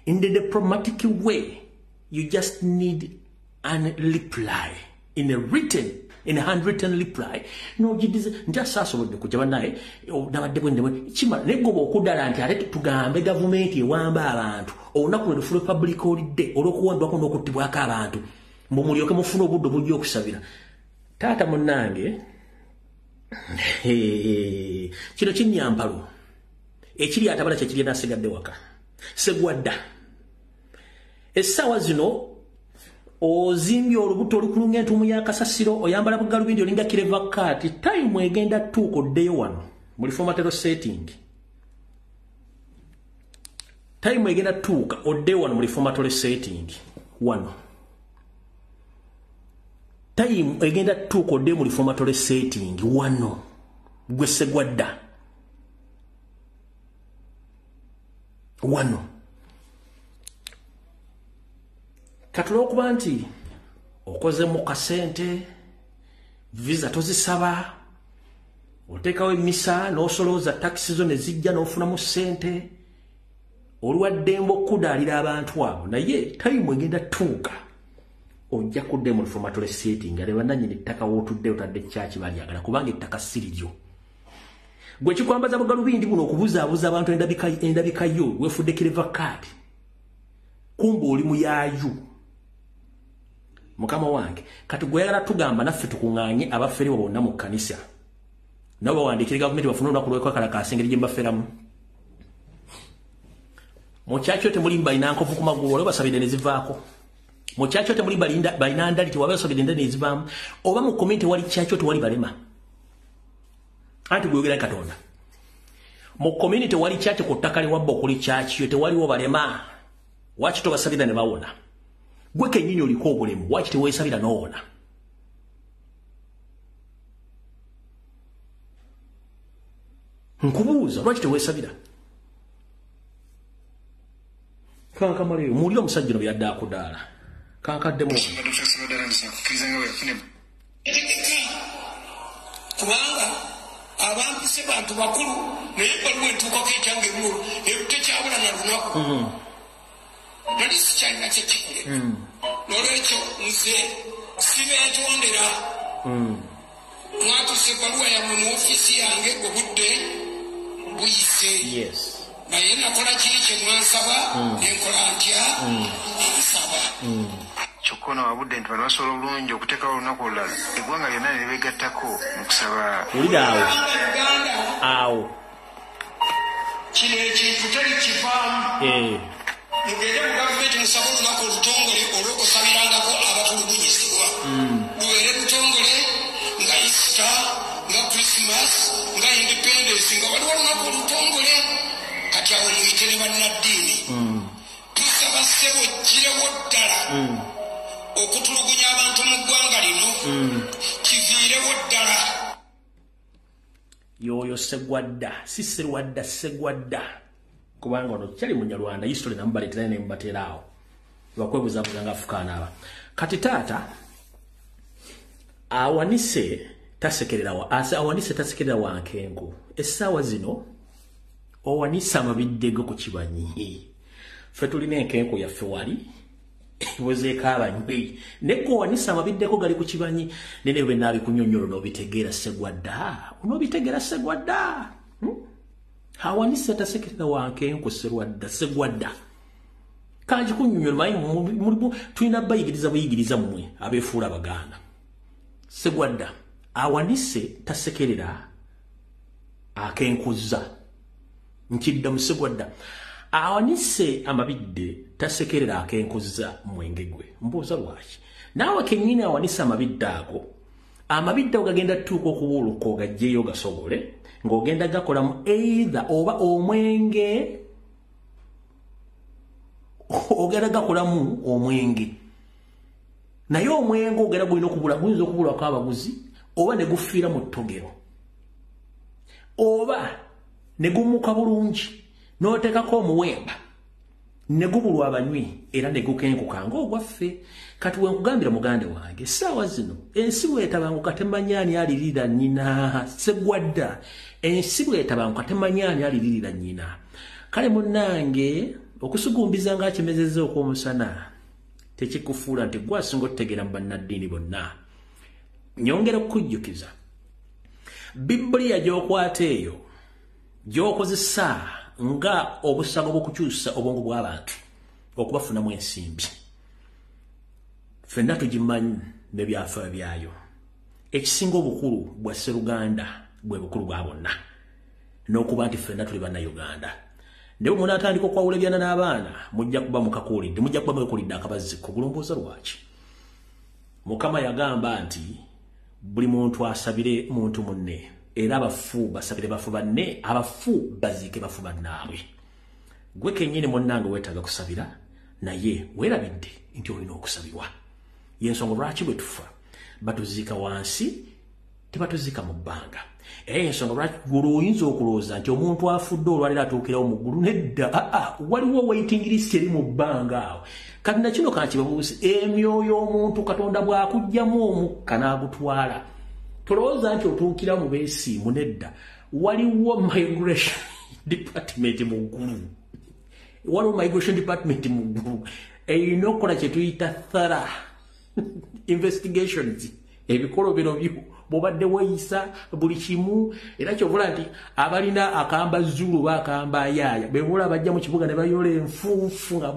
in the diplomatic way you just need an reply in a handwritten reply nogidize nti asaasobodde kujja bannaye nabadde bwendebwe kimala naye goba okuddala nti ate tugambe gavumenti ewamba abantu olunaku lwe lufu republic olidde olw'okuwambibwako n'okuttibwako abantu mbu mulyoke mufuna obudde obujja okusabira taata munnange kino kinnyampalo ekiri atabala kyekiri nasigadde waka segwadda essaawa zino ozimbye olubuto olukulunga entuumu y'akasasiro oyambala bugalubindi olinga kireva kaati time egenda tuuka oddeyo wano muli formatero setting time egenda tuuka oddeyo wano muli formatero setting wano time egenda tuuka oddeyo muli formatero setting wano gwe segwadda wano katula okuba nti okoze mu kasente visa tozisaba oteekawo emisa n'osolooza takisi zo ne zijja n'ofunamu ssente olwaddemba okudaalira abantu abo naye tayimu egenda tuuka ojja kudde mu reformatory setting nga bannannyini ettaka wootudde otadde kyaki balyagala kubanga ettaka si liryo gwe kikwambaza bugalubindi buno okubuzaabuza abantu endabika yo weefudde kireva kaati kumba oli muyaayu mukama wange kati gweyagala tugamba naffe tukuŋŋaanye abafere bonna mu kkanisa nabo bawandiikire gavumenti bafune olunaku lw'ekwakalakaasa engeri gye mbaferamu mu kyakyo temuli balina nkovu ku magulu waliwo basabidde ne zivaako mu kyakyo temuli balina ndali tewaba basabidde endali ne zivaamu oba mu komenti tewali kyakyo tewali balema anti gweyogera katonda mu community tewali kyakyo ku ttaka liwabba okuli kyakyo tewaliwo balema waki tobasabira ne bawona gwe kennyini oliko obulemu waki teweesabira n'owona nkubuuza lwaki teweesabira kankamaleyo muuli omusajja no byadde akudaala kankaddemu kubanga abantu se bantu bakulu naye waliwo entuukako ekyange mulo tekyabula na lunaku nali sikyalina kyekikule nolwekyo nze sibeetondera mwatuse ebbaluwa yammwe mu ofiisi yange obudde buyise naye nakola kiri kye mwansaba nenkola ntya nsaba kyokka ono wabudde nti bano basobola obulungi okuteekawo olunaku olulala eggwanga lyonna ne beegattako mu kusaba olidaawo awo kino ekintu teri kivaamu mugende mu gavumenti musaba olunaku olutongole olw'okusabirangako abatulugunyizibwa lubeere lutongole nga isita nga krismas nga independence nga waliwo olunaku olutongole kati awo muyite ne bannaddiini tusaba ssebo girewo ddala okutulugunya abantu mu ggwanga lino kiviirewo ddala yoyo segwadda si serwadda segwadda kubanga ono kyali munyarwanda history namubaleetera ne mubateeraawo lwakwebuzabuza nga afukaanaaba kati taata awanise tasekerera wankenku essaawa zino owanise amabiddego ku kibanyi ffe tulina enkenku yaffe wali wezeeko abanywi nekko owanise amabiddeko gali ku kibanyi nene bwe naabikunyonyolo n'obitegeera segwadda onobitegeera segwadda awanise tasekerera wankenku serwadda segwadda kanji kunyonyolo mayi mulimu tulina bayigiriza buyigiriza mmwe abeefuula abaganda segwadda awanise tasekerera akenkuzza nkidda mu segwadda awanise amabidde tasekerera akenkuzza mwenge gwe mbuuza lwaki naawe kennyini awanise amabidde ago amabidde ogagenda tuuka okubuuluka ogagyeyo gasobole ng'ogenda gakolamu either oba omwenge ogenda gakolamu omwenge naye omwenge ogenda guyinza okubulako abaguzi oba ne gufiira mu ttogero oba ne gumuka bulungi n'oteekako omuwemba ne gubulwa abanywi era ne gukenkuka ng'ogwaffe kati wenkugambira mugande wange essaawa zino ensi bw'etabanguka temanyaani alirira nnyina Sseggwadda ensi bw'etabanguka temanyaani alirira nnyina kale munnange okusugumbiza ng'akimezezza okw'omusana tekikufuula nti gwasinga otutegeera mu bannaddiini bonna nyongera okukujjukiza Bibuliya gy'okwata eyo gy'okozesa nga obusago bw'okukyusa obwongo bw'abantu okubafunamu ensimbi ffenna tugimanyi n'ebyafaayo byayo ekisinga obukulu bwa Sseruganda bwe bukulu bwa bonna n'okuba nti ffenna tuli bannayuganda naye omuntu atandika okwawula ebyana n'abaana mujja kuba mukakuulidde mujja kuba mwekuulidde akabaziko bulomboza lwaki Mukama yagamba nti buli muntu asabire muntu munne era abafu basabire bafu banne abafu baziike bafu bannaabwe gwe kennyini munnange weetaaga kusabira naye weerabidde nti olina okusabirwa y'ensonga lwaki bwe tufa batuziika wansi tebatuziika mu bbanga era y'ensonga lwaki oyinza okulowooza nti omuntu afudde olwaliro atuukirawo mu ggulu nedda waliwo waiting list eri mu bbanga awo kati na kino kankibabuusi emyoyo omuntu Katonda bw'akuggyamu omukka n'agutwala tolowooza nti otuukira mu beesiimu nedda waliwo migration department mu ggulu waliwo migration department mu ggulu erina okukola kye tuyita thorough investigations ebikolobero byo bw'obadde weeyisa buli kimu era kyovula nti abalina akamba Zulu bakamba yaaya bebula bajja mu kibuga ne bayola enfuufu nga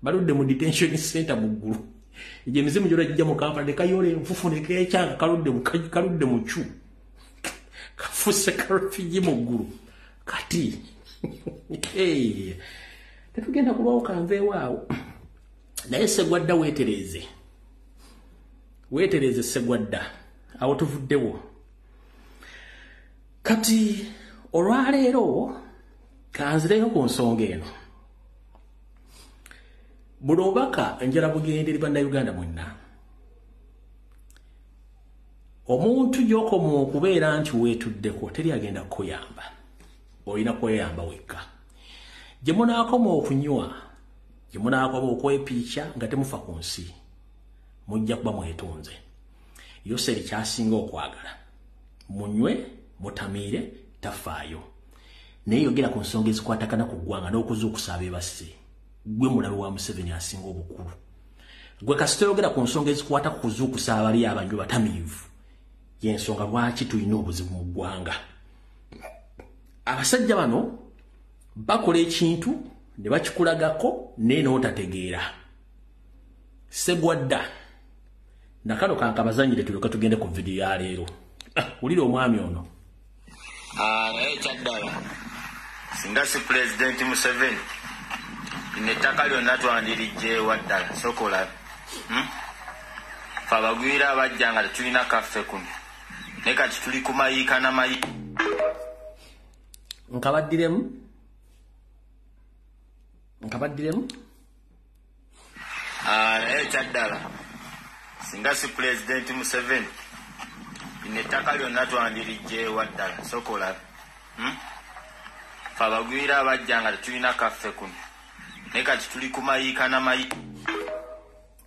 baludde mu detention center mu ggulu ije emizimu gy'ola gijja mu Kampala ne kayola enfuufu ne keekyanga kaludde mu kyu kafusse karefugee mu ggulu kati tetugenda kulwawo kanveewaawo naye Sseggwadda weetereze Sseggwadda awo tuvuddewo kati olwaleero kanzireyo ku nsonga eno buli obubaka njala bugenderi bannayuganda mwenna omuntu gy'okoma okubeera nti weetuddeko teri agenda kukuyamba olina kweyamba wekka gye munaakoma okunywa gye munaakoma okwepiica nga temufa ku nsi mujja kuba mwetonze Yoseri kyasinga okwagala munywe mutamiire tafaayo naye yogera ku nsonga ezikwatagana ku ggwanga n'okuzuukusa abeebase gwe mulabe wa Museveni asinga obukulu gwe kasita yogera ku nsonga ezikwata ku kuzuukusa abali abanywi batamiivu y'ensonga lwaki tulina obuzibu mu ggwanga abasajja bano bakola ekintu ne bakikulagako naye n'otategeera Sseggwadda nakano kankabazanyire tulyoka tugende ku vidiyo ya leero wulira omwami ono naye kyaddala singa si Pulezidenti Museveni nettaka lyonna twandirijjeewa ddala sokola fe abagwira abajja nga tetulina kaffe kuno naye kati tuli ku mayiika n'amayiika nkabaddiremu naye kyaddala singa si Pulezidenti Museveni nettaka lyonna twandirijjeewa ddala sokola fe abagwira abajja nga tetulina kaffe kuno naye kati tuli ku mayiika n'amayiika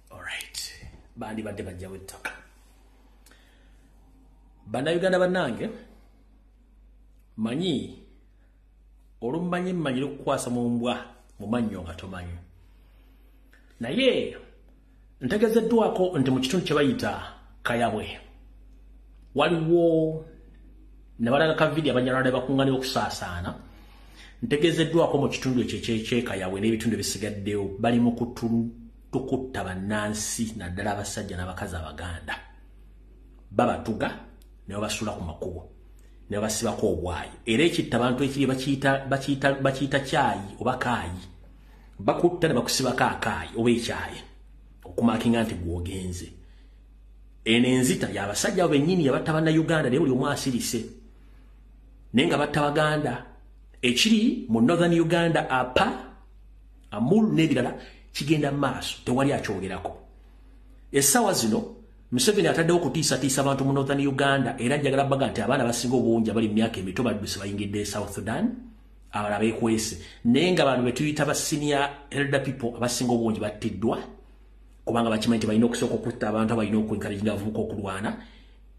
alright bandibadde bajjawo ettaka bannayuganda bannange manyi olumanyi mmanyire okukwasa mu mbwa mu mannyo nga tomanyi naye ntegezeddwako nti mu kitundu kye bayita Kayabwe waliwo ne balaga ka vidiyo abanyarwanda bakungaanira okusaasaana ntegezeddwako mu kitundu ekyo ekyekayabwe n'ebitundu ebisigaddewo bali mu kutta bannansi naddala abasajja n'abakazi abaganda babatuga ne babasuula ku makubo ne babasibako obwayi era ekitta abantu ekiri bakiyita kyayi oba kaayi bakutta ne bakusibako akaayi oba ekyayi okumakinga nti gwogenze enenzita y'abasajja bennyini yabatta banna Uganda naye buli omu asirise nenga batta Baganda ekiri mu Northern Uganda apa Amul n'ebirala kigenda maaso tewali akyogerako. Essawa zino Museveni ataddewo okutiisatiisa abantu mu Northern Uganda era njagala baga nti abaana basinga obungi abali mu myaka emito badduse bayingidde South Sudan abalala beekwese naye nga abantu betuyita ba senior elder people abasinga obungi battiddwa kubanga bakimanyi nti balina okusooka okutta abantu abalina okwenkalinga abavubuka okulwana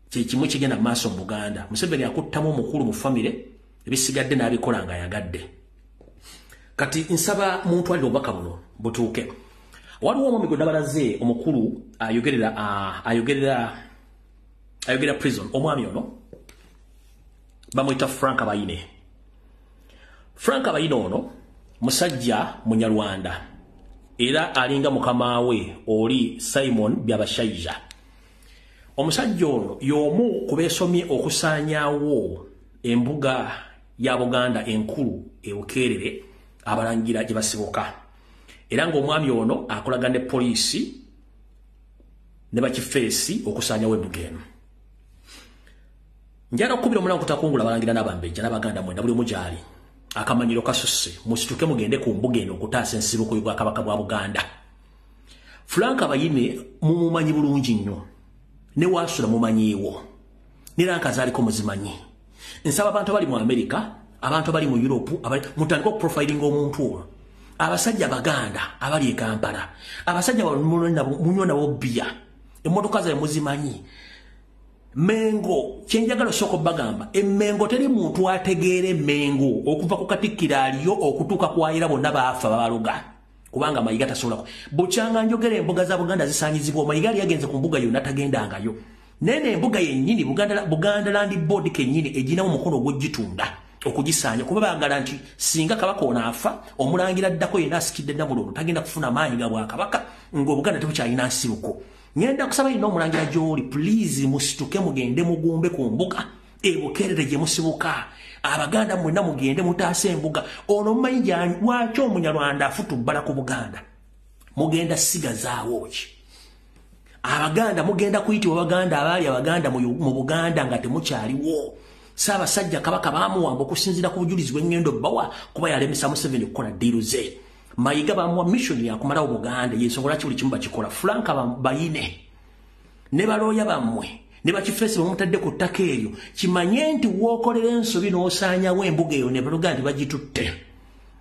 kyekimu kigenda maaso mu Buganda. Museveni akuttamu omukulu mu famire ebisigadde n'abikola nga yagadde. Kati nsaba muntu alina obubaka buno butuuke. Waliwo omumigo nabalaze omukulu ayogerera prison omwami ono bamuyita Frank Abayine. Frank Abayine ono musajja munyarwanda era alinga mukama we oli Simon Byabashaija. Omusajja ono y'omu kubeesomye okusaanyaawo embuga ya Buganda enkulu ebukeerere abalangira gye basibuka. Era ng'omwami ono akolaga ne poliisi ne bakifeesi okusaanyawo embuga eno. Njala okukubira omulango kutakungula abalangira n'abambejja n'Abaganda mwenda buli mugyali akamanyiro kasusse musituke mugende ku mbuga eno okutaasa ensibuko y'Obwakabaka bwa Buganda. Frank Abayine mumumanyi bulungi nnyo ne waasula mumanyiiwo niranka zaaliko muzimanyi. Nsaba abantu abali mu Amerika, abantu abali mu Europe, mutandika okuprofiling omuntu ono. Abasajja Baganda abali e Kampala, abasajja munywa nabo bbiya, emmotoka zaabwe muzimanyi. Mengo kyenjagala soko bagamba emmengo teri muntu ategeere mengo okuva ku Katikkiro aliyo okutuuka kwayira bonna baafa babaluga kubanga Mayiga tasobola bukyanga njogera embuga za Buganda zisaanyizibwa. Mayiga yali yagenze ku mbuga yonna tagendangayo nene embuga yennyini Buganda Land Board kennyini eginawo omukono ogw'ogitunda okugisaanya kuba baagala nti singa kabaka ono afa omulangira ddako yenna asikidde Namulondo tagenda kufuna maanyi ga Bwakabaka ng'Obuganda tebukyalina nsibuko. Ngenda kusaba ino omulangira gy'oli please musituke mugende mugumbe ku mbuga ebukeerere gye musibuka. Abaganda mwenna mugende mutaase embuga ono mumanyi lwaki omunyarwanda afutubbala ku Buganda mugenda sigazaawo ki. Abaganda mugenda kuyitibwa Baganda abaali Abaganda mu Buganda nga temukyaliwo. Ssaabasajja Kabaka baamuwamba okusinziira ku bujulizi bw'engendo bbawa kuba yalemesa Museveni okukola ddiiru ze. Mayiga bamuwa mission yakumalawo Buganda yensonga lwaki buli kimu bakikola. Frank Abayine ne balooya bammwe ne bakifeesi bamutadde ku ttaka eryo kimanye nti wookolera ensobi n'osaanyawo embuga eyo ne baluga nti bagitutte.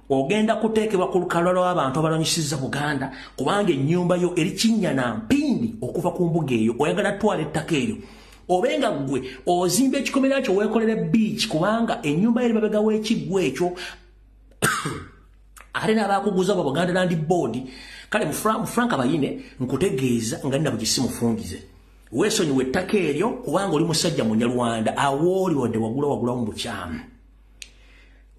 Ogenda kuteekebwa ku lukalala lw'abantu abalonyisizza Buganda kubanga ennyumba yo eri kinnyana mpindi okuva ku mbuga eyo oyagala twala ettaka eryo. Obenga gwe ozimba ekikomera kyo weekolere beach kubanga ennyumba eri babega w'ekiggwa ekyo ate n'abakuguza bwa Buganda Land Board. Kale Frank Abayine nkutegeeza nga nina bugisimufungize weesonyiwa ettaka eryo kubanga oli musajja munyarwanda awooli wadde wagulawo mu bukyamu.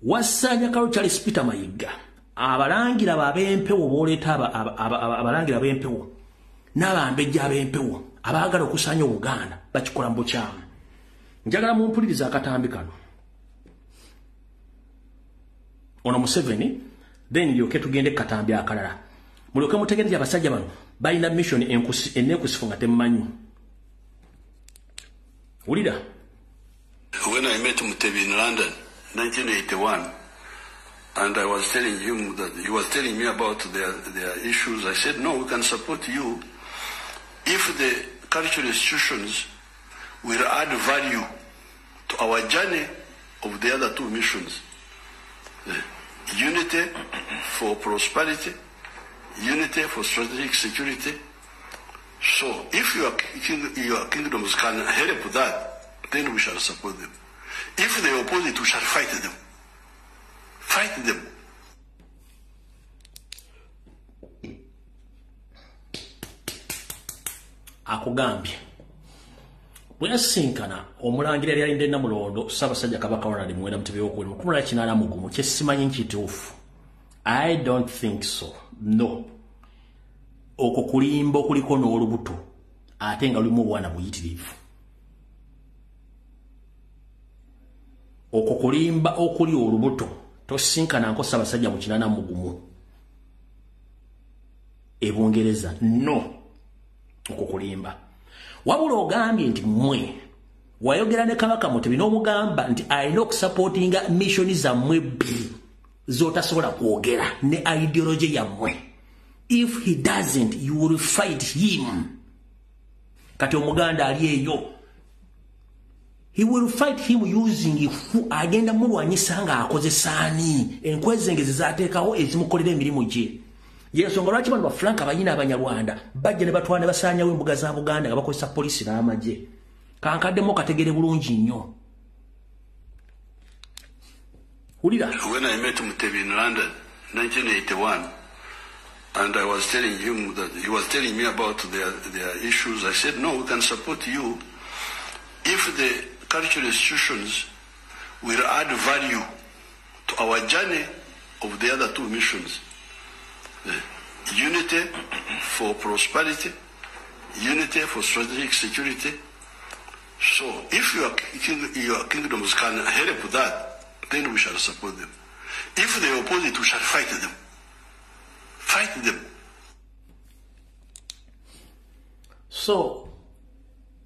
Wassanya Kalo Charles Peter Mayiga abalangira ab'empewo booleeta abalangira ab'empewo n'abambejja ab'empewo abaagala okusaanya Obuganda bakikola mu bukyamu. Njagala mumpuliriza akatambi kano ono Museveni then ndyoke tugende katambi akalala mulyoke mutegeereze abasajja bano balina mission enneekusifu nga temmanyi. Wulira. When I met Mutebi in London 1981 and I was telling him that he was telling me about their issues, I said no, we can support you if the cultural institutions will add value to our journey of the other two missions. Unity for prosperity, unity for strategic security. So if your kingdoms can help that, then we shall support them. If they oppose it, we shall fight them. Fight them. Akugambye bweyasinkana omulangira yali alinde Namulondo Ssaabasajja Kabaka Ronald Muwenda Mutebi w'okubiri mu 1981 kye simanyi nkituufu. I don't think so. No. Okwo kulimba okuliko n'olubuto ate nga lulimu obwana buyitirivu. Okwo kulimba okuli olubuto tosinkana nko Ssaabasajja mu 81 e Bungereza. No. Okwo kulimba. wabula ogambye nti mmwe wayogera ne Kabaka Mutebi n'omugamba nti alina okusupportinga mission zammwe bbiri z'otasobola kwogera ne ideology yammwe. If he doesn't, you will fight him. Kati omuganda ali eyo. He will fight him using agenda mulwanyisa nga akozesa ani enkwezengezi zaateekawo ezimukolera emirimu gye. Yensonga lwaki bano bafranka abayina abanyarwanda bajja ne batwala ne basaanyawo embuga za Buganda nga bakozesa poliisi n'amagye. Kankaddemu kategere bulungi nnyo. Ulira. When I met Mutebi in London, 1981, and I was telling him that he was telling me about their issues, I said, no, we can support you if the cultural institutions will add value to our journey of the other two missions. Unity for prosperity, unity for strategic security. So if your kingdoms can help that, then we shall support them. If they oppose it, we shall fight them. Fight them. So,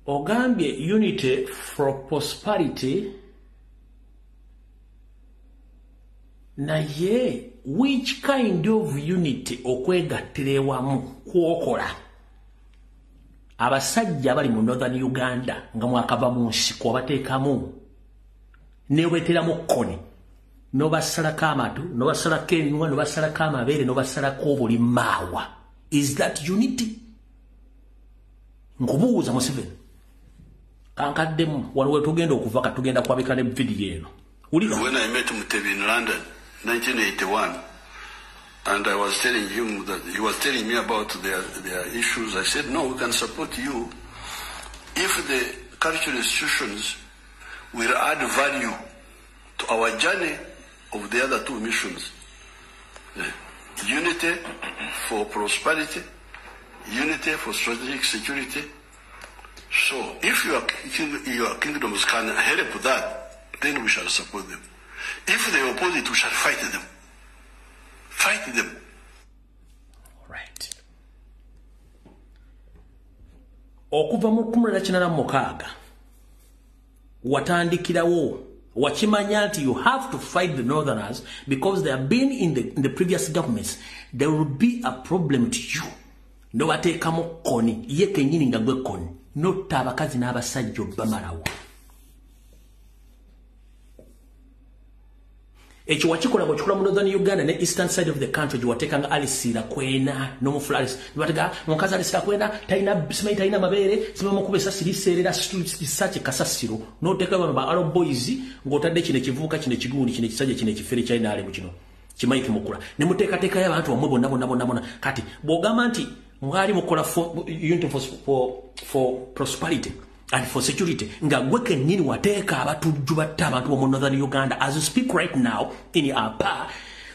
ogambye unity for prosperity, naye which kind of unity okwegattira wamu kwokola abasajja bali mu Northern Uganda nga mwakava mu nsiko bateekamu ne weteramu kkoni n'obasalako amatu n'obasalako eminywa n'obasalako amabeere n'obasalako buli maawa. Is that unity? Nkubuuza Museveni kankaddemu wano wetugenda okuva katugenda kwabika ne vidiyo eno. When I met Mutebi in London 1981, and I was telling him that he was telling me about their issues, I said, no, we can support you if the cultural institutions will add value to our journey of the other two missions. Unity for prosperity, unity for strategic security. So if your kingdoms can help that, then we shall support them. If they oppose it, we shall fight them. Fight them. Right. Okuva mu 1986 watandikirawo wakimanya nti you have to fight the Northerners because they have been in the previous governments. There will be a problem to you. No bateekamu kkoni ye kennyini nga gwe kkoni notta abakazi n'abasajja bamalawo. Ekyo wakikola ng'okikola mu Northern Uganda ne eastern side of the country gyewateekanga Alisira Kwena n'omufula Alice nibatega omukazi Alisira Kwena simanyi talina mabeere simamukuba essasi liseerera kisakye kasasiro n'oteeka bano ba Arab boys ng'otadde kino ekivubuka kino ekigundi kino ekisajja kino ekifere kyalina ali mu kino kimayiki mukula ne muteekateekayo abantu bamwe bonna kati bw'ogamba nti mwali mukola unity for prosperity and for security nga gwe kennyini wateeka abatujju batta abantu b'omu Northern Uganda. As you speak right now in Apa,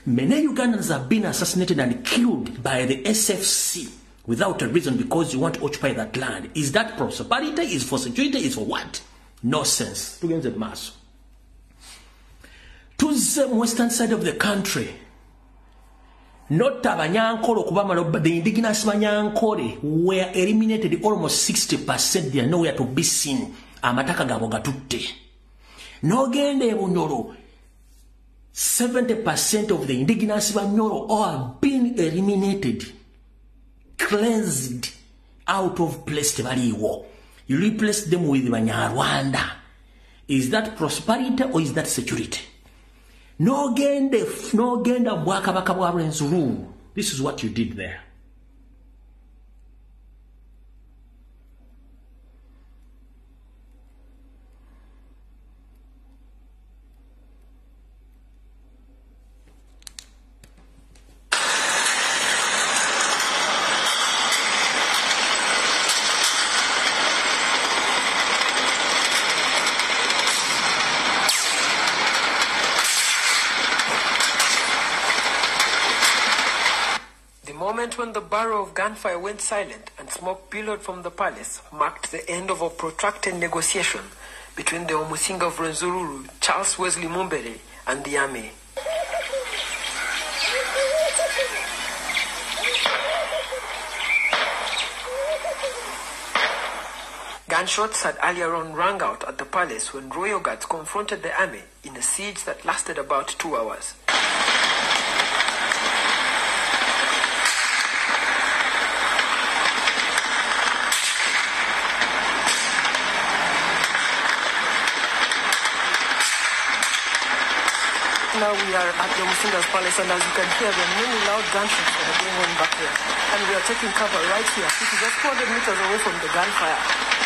many Ugandans have been assassinated and killed by the SFC without a reason because you want to occupy that land. Is that prosperity? Is for security? Is for what? No sense. Tugenze maaso tuzze mu western side of the country. Not Abanyankole Kubama, the indigenous Banyankole were eliminated almost 60%. They are nowhere to be seen. Amataka Gabogatutte. No gende Bunyoro. 70% of the indigenous Banyoro all have been eliminated, cleansed out of place Tebaliwo. You replace them with Banyarwanda. Is that prosperity or is that security? No genda Bwakabaka bwa Rwenzururu. This is what you did there. When the barrel of gunfire went silent and smoke billowed from the palace, marked the end of a protracted negotiation between the Omusinga of Rwenzururu, Charles Wesley Mumbere, and the army. Gunshots had earlier on rang out at the palace when royal guards confronted the army in a siege that lasted about 2 hours. Now we are at the Musinga's palace, and as you can hear, there are many loud gunshots that are going on back there. And we are taking cover right here. This is just 400 meters away from the gunfire.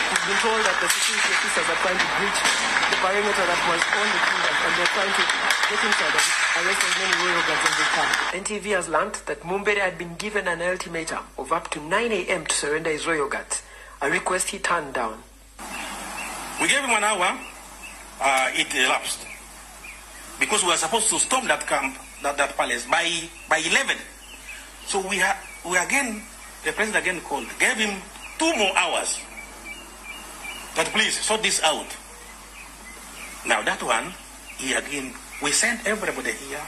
We've been told that the security officers are trying to breach the perimeter that was on the kingdom, and they're trying to get inside and arrest as many royal guards as they can. NTV has learned that Mumbere had been given an ultimatum of up to 9 a.m. to surrender his royal guards, a request he turned down. We gave him an hour. It elapsed. Because we were supposed to storm that camp, that palace, by 11. So we again, the president again called, gave him 2 more hours. But please, sort this out. Now that one, we sent everybody here,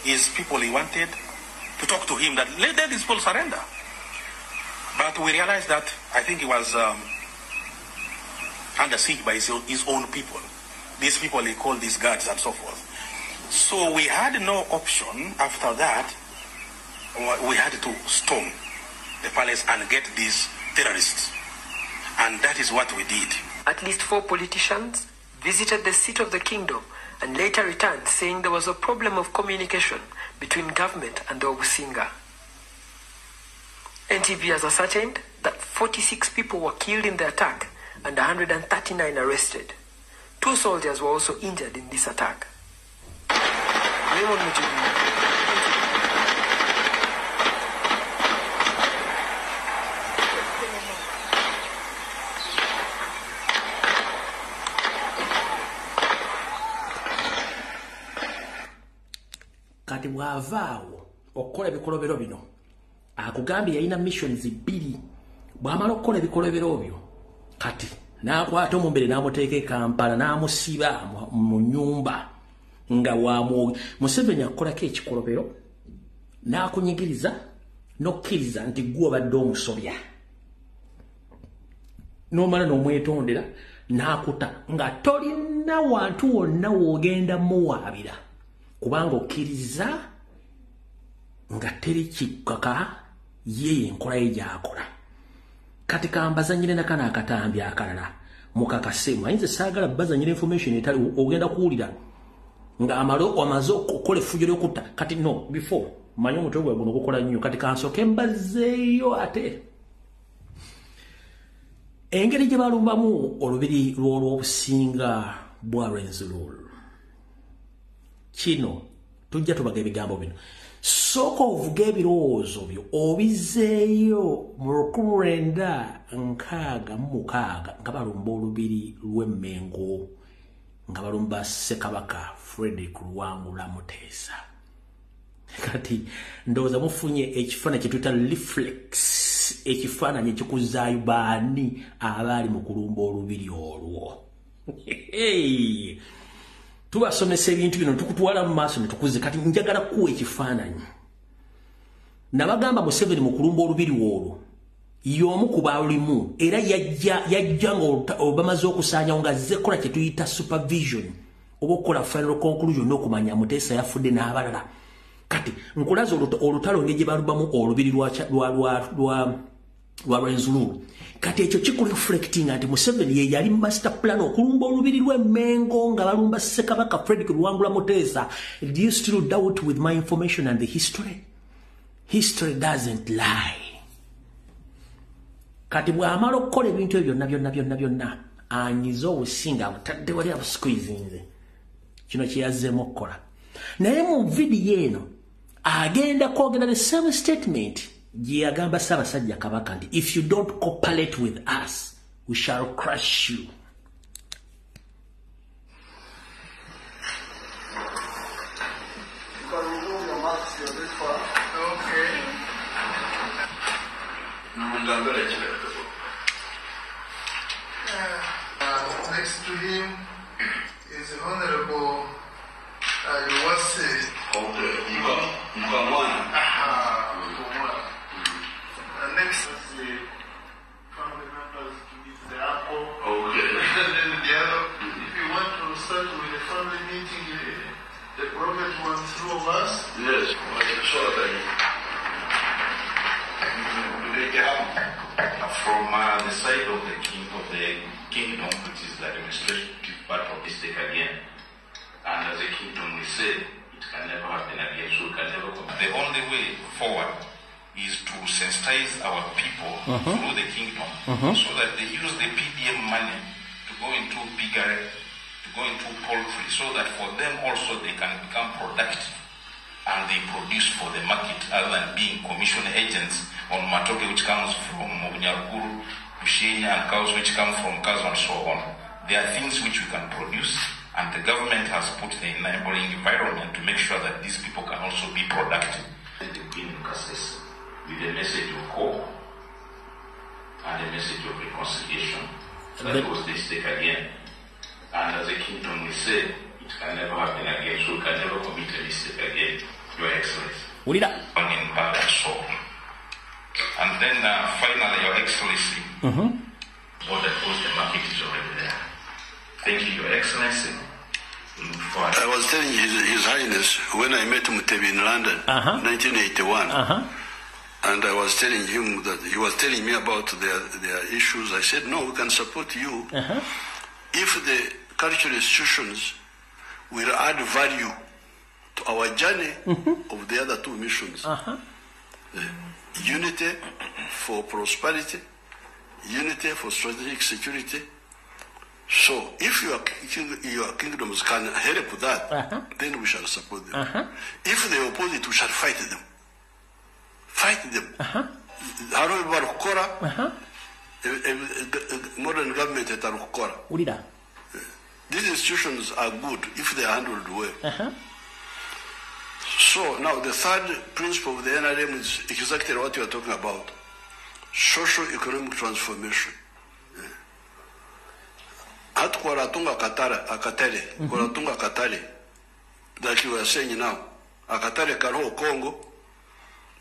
his people he wanted, to talk to him, that let these people surrender. But we realized that, I think he was under siege by his own people. These people, he called these guards and so forth. So we had no option after that. We had to storm the palace and get these terrorists. And that is what we did. At least 4 politicians visited the seat of the kingdom and later returned saying there was a problem of communication between government and the Obusinga. NTV has ascertained that 46 people were killed in the attack and 139 arrested. 2 soldiers were also injured in this attack. Raymond Mujuni. Kati bwavaawo okukola ebikolobero bino akugambye yalina missions 2 bw'amala okukola ebikolobero byo kati n'akwata Mumbere n'amuteeka e Kampala n'amusiba mu nnyumba nga Museveni akukolako ekikolobero n'akunyigiriza n'okkiriza nti gwe obadde omusobya n'omala n'omwetondera n'akuta nga tolina wantu wonna w'ogenda muwaabira kubanga okkiriza nga teri kikkaka ye enkola ye gy'akola. Kati kambazanyire nakana akatambi akalala mukakasemu ayinza saagala bazanyira information etali ogenda kuwulira nga amalo amaze okukola effujo ly'okutta kati no before manyi omutwe gwe guno gukola nnyo kati kansooke mbazeeyo ate engeri gye balumbamu olubiri lw'olw'obusinga bwa Rwenzururu kino tujja tubaga ebigambo bino sooka ovuga ebirowoozo byo obizeeyo mu 1966 nga balumba olubiri lw'Emmengo nga balumba Ssekabaka Frederick Luwangula Muteesa. Kati ndowooza mufunye ekifaananyi kye tuyita reflex ekifaananyi ekikuzaayo baani abaali mu kulumba olubiri olwo. Tubasomesa ebintu bino tukutwala mu maaso ne tukuze kati njagala kuwa ekifaananyi. Nabagamba Museveni mu kulumba olubiri olwo y'omu ku balulimu era yajja nga bamaze okusaanyawo nga azze kola kye tuyita supervision oba okukola final conclusion n'okumanya Muteesa yafudde n'abalala. Kati nkulaza olutalo ng'egye balubamu olubiri lwa Rwenzururu. Kati ekyo kikureflectinga nti Museveni ye yali master plan okulumba olubiri lw'Emmengo nga balumba Ssekabaka Frederick Luwangula Muteesa. Do you still doubt with my information and the history? History doesn't lie. Kati bw'amala okukola ebintu ebyo byonna anyiza obusinga abutadde wali abusqueezinze kino kye yazzeemu okukola. Naye mu vidiyo eno agenda kwogera the same statement gye yagamba Ssaabasajja Kabaka nti if you don't cooperate with us we shall crush you. Next to him is Honorable Luwase. Next is the family members to the of us? Yes, so from the side of the kingdom, which is the administrative part of the state again, and as a kingdom we say, it can never happen again, so it can never come. The only way forward is to sensitize our people through the kingdom, so that they use the PDM money to go into piggery, to go into poultry, so that for them also they can become productive and they produce for the market other than being commission agents on matoke which comes from Nyaruguru, Bushenya, and cows which come from cows and so on. There are things which we can produce, and the government has put the enabling environment to make sure that these people can also be productive. The Queen Lucas with a message of hope and a message of reconciliation. That was the stake again. And as a kingdom we say, it can never happen again, so we can never commit a mistake again, Your Excellency. In bad and soul. And then finally, Your Excellency, what that was the market is already there. Thank you, Your Excellency. I was telling His Highness when I met Mutebi in London, 1981, and I was telling him that he was telling me about their issues. I said, no, we can support you if the cultural institutions will add value to our journey of the other two missions. Unity for prosperity, unity for strategic security. So if your kingdoms can help that, then we shall support them. If they oppose it, we shall fight them. Fight them. Modern government at Arukora. These institutions are good if they are handled well. So now the third principle of the NRM is exactly what you are talking about. Socio-economic transformation. At Kwaratunga Akatare, Kwaratunga Katare, that you are saying now, Akatare Karo Congo,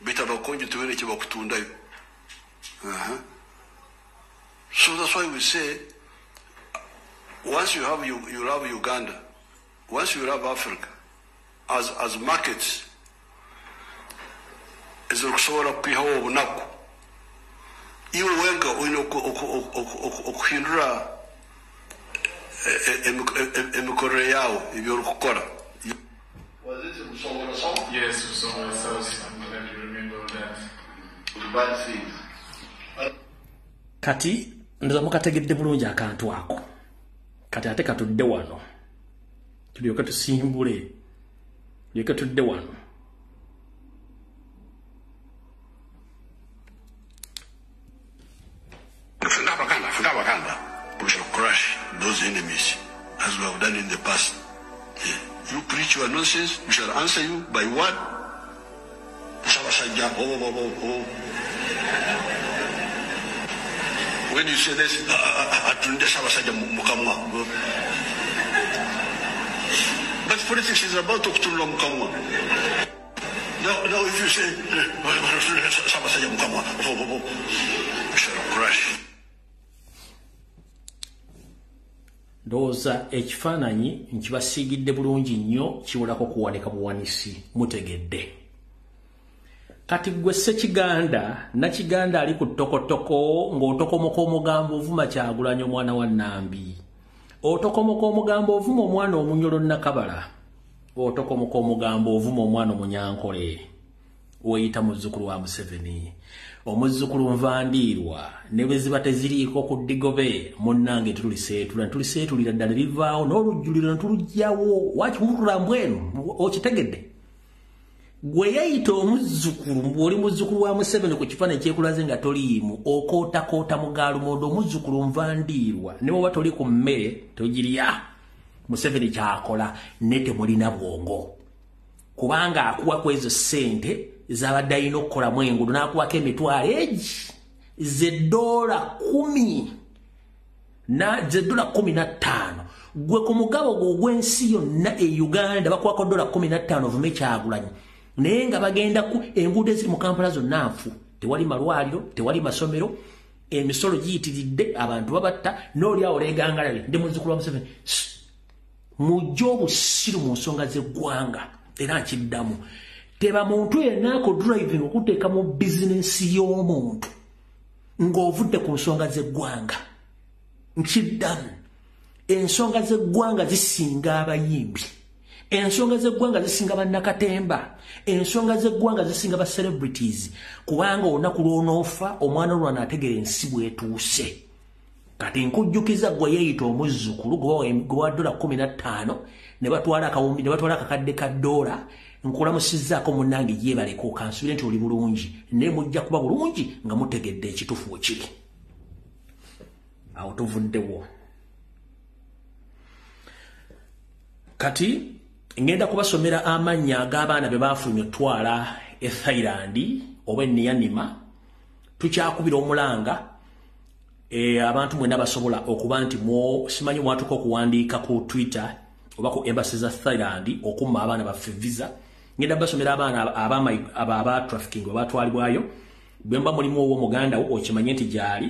Bitaba Konji to any Chibakutunda. So that's why we say, once you have Uganda, once you have Africa, as markets, is ukushobora kwihaho bunako. Iwe wenga okuhindura emikorere yawo ibyo urukukora. Was it Usongora South? Yes, Usongora South. I'm glad you remember that. Bad things. Kati ndoza mukategedde bulungi akantu ako. Kati ate katudde wano. Tulyoke tusimbule. Tulyoke tudde wano. We shall crush those enemies as we have done in the past. You preach your nonsense, we shall answer you by what? When you say this, but politics is about to turn on Mukamwa. Now if you say, we shall crush. Doza ekifaananyi nkibasiigidde bulungi nnyo kiwolako kuwanika buwanisi mutegedde. Kati gwe Ssekiganda Nakiganda ali ku ttokotoko ng'otokomoka omugambo ovuma Kyagulanyi omwana wa Nambi. Otokomoka omugambo ovuma omwana Omunyolo Nakabala. Otokomoka omugambo ovuma omwana Omunyankole. Oyita muzzukulu wa Museveni. Omuzzukulu Nvandiirwa ne bwe ziba teziriiko ku ddigobe munnange tuliseetulira ddala livaawo n'olujjuliro ntulugjawo wakimutula mbwenu okitegedde. Gwe yayita omuzzukulu bw'oli muzzukulu wa Museveni ku kifaananyi kyekulaze nga toliimu okootakoota mu gaalumoodo omuzzukulu Nvandiirwa ne bw'oba toli ku mmere togirya. Museveni kyakola ne temulina bwongo kubanga akuwa ku ezo ssente zabadde alina okukolamu enguudo n'akuwako emitwalo egi $10 $15. Gwe ku mugabo gw'ensi yonna e Uganda bakuwako $15 ovume Kyagulanyi naye nga bagenda ku enguudo eziri mu Kampala zonna nfu. Tewali malwaliro, tewali masomero, emisolo giyitiridde, abantu babatta, n'oli awo leegangalabe ndi muzzukulu wa Museveni. Mujje obusiru mu nsonga z'eggwanga. era nkiddamu teba muntu yenna ko driving okuteeka mu business y'omuntu ng'ovudde ku nsonga z'eggwanga nkiddamu ensonga z'eggwanga zisinga abayimbi ensonga z'eggwanga zisinga bannakatemba ensonga z'eggwanga zisinga ba celebrities kubanga olunaku lw'onoofa omwana olwana ategera ensi bw'etuuse kati nkujjukiza gwe yeeyita omuzzukulu gwe wa $15 ne batwala akawumbi ne batwala akakadde ka $1 nkulamusizzaako munnange yeebaleko kansubire nti oli bulungi naye mujja kuba bulungi nga mutegedde ekitufu ekiri awo tuvuddewo kati ngenda kubasomera amannya ag'abaana be bafulumya otwala e Thailand oba enniyanima tukyakubira omulanga abantu mwena basobola okuba nti simanyi mwatuka okuwandiika ku Twitter oba ku embassy za Thailand okumma abaana baffe visa ngenda basomera abaana aba trafficking abatwalibwayo bwemba mulimu ow'omuganda wo okimanye nti gyali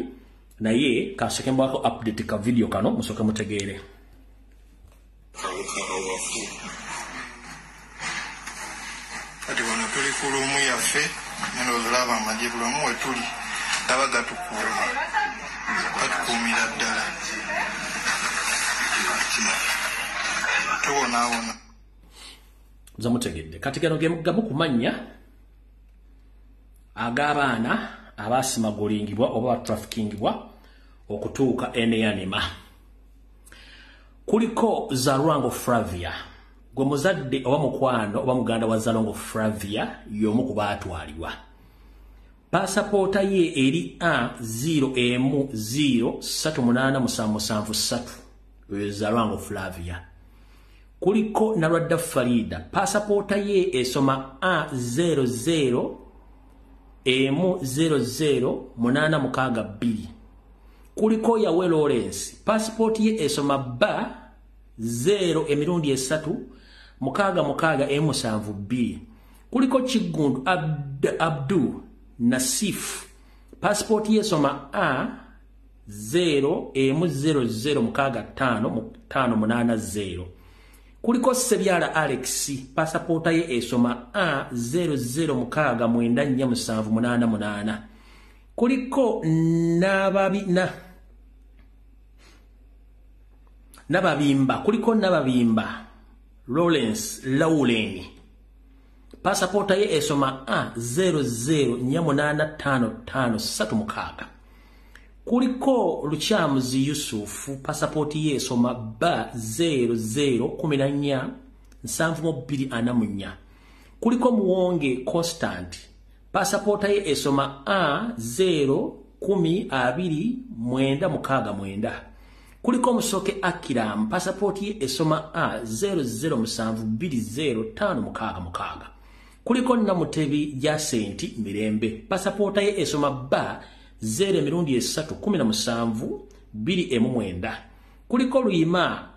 naye kasekembwako update ka video kano musoke mutegeere kati wano tuli ku luumu yaffe nolaba amagye bulamu we tuli gaba gatukuumira ddala tubonaabona zamutegedde kati gano gamu ku mannya ag'abaana abasimagulingibwa oba batrafikingibwa okutuuka eneyanima kuliko Zalwango Flavia gwe muzadde oba mukwano oba muganda wa Zalwango Flavia y'omu ku baatwalibwa pasapoota ye eri A0M038773 Zalwango Flavia kuliko Nalwadda Farida pasapoota ye esoma A0M00862 kuliko Yawe Lawrence passport ye esoma B0 kuliko Kigundu Abdu Nasif passport ye esoma A0M0058580 kuliko Sebyala Alex passport ye esoma A0069478 kuliko Nababimba Lawrence Lauleni passport ye esoma A0085536 kuliko Luchamuzi Yusufu passport ye esoma B0014724 kuliko Muwonge Constant passport ye esoma A0102969 kuliko Musoke Akiram passport ye esoma A0072056 kuliko Namutebi Jacenti Mirembe passport ye esoma B03172 kuliko Luyima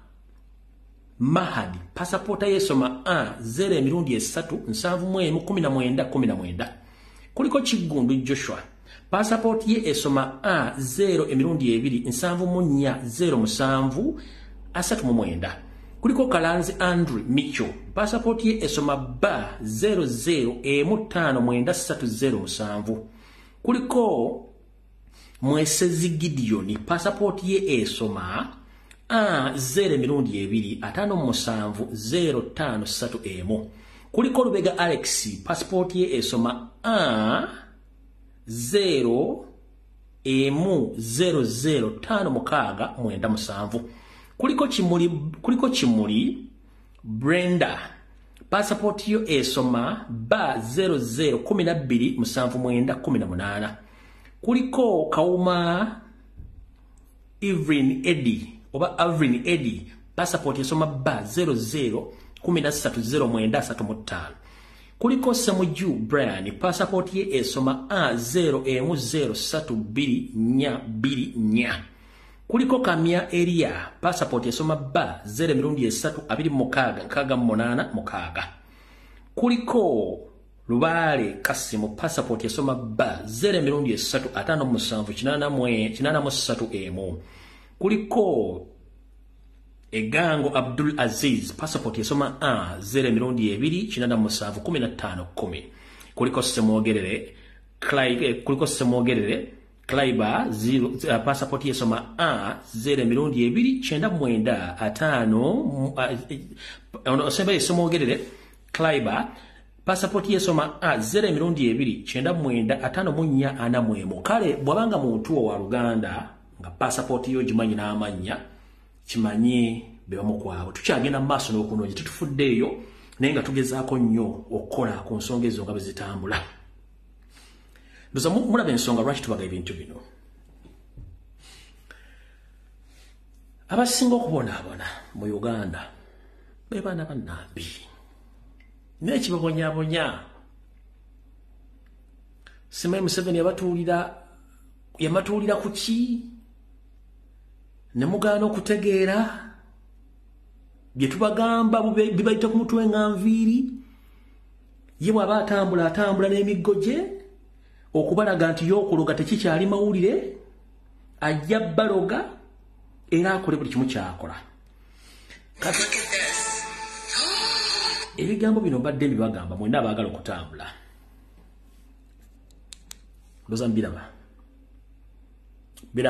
Mahadi passport ye esoma A0371919 kuliko Kigundu Joshua passport ye esoma A027400739 kuliko Kalanzi Andrew Mitchell passport ye esoma B0M599307 kuliko Mwesezi Gideon passport ye esoma A0257053M kuliko Lubega Alex passport ye esoma A0M0056997 kuliko Kimuli Brenda passport yo esoma B0012798 kuliko Kauma Evelyn Eddie passport esoma B001309335 kuliko Samuju Brian passport ye esoma A0M03224 kuliko Kamya Elia passport esoma B03286 kuliko Lubale Kasimu passport esoma B0355783M kuliko Egango Abdul Aziz passport yesoma A 0271510 kuliko semwogerere Klaiba passport yesoma A 02795 osebe semwogerere Klaiba passport yesoma A 02995 kale bwabanga muntu wa Luganda nga passport yo jimanyi n'amanya chimanyi bebamu kwawo tukyagenda maaso n'okunoonya tetufuddeeyo naye nga tugezaako nnyo okukola ku nsonga ezo nga bezitambula ndoza mulaba ensonga lwaki tubaga ebintu bino abasinga okubonaabona mu Uganda be baana bannambi n'ekibabonyabonya Simanyi Museveni yamatuulira ku ki nemugaana okutegeera bye tubagamba bibayita ku mutwe ng'anviiri ye bw'aba atambula n'emiggo gye okubalaga nti y'okuloga tekikyali mawulire ajja baloga era akole buli kimu kyakola ebigambo bino mbadde mbibagamba mwenna abaagala okutambula ndoza mbiraba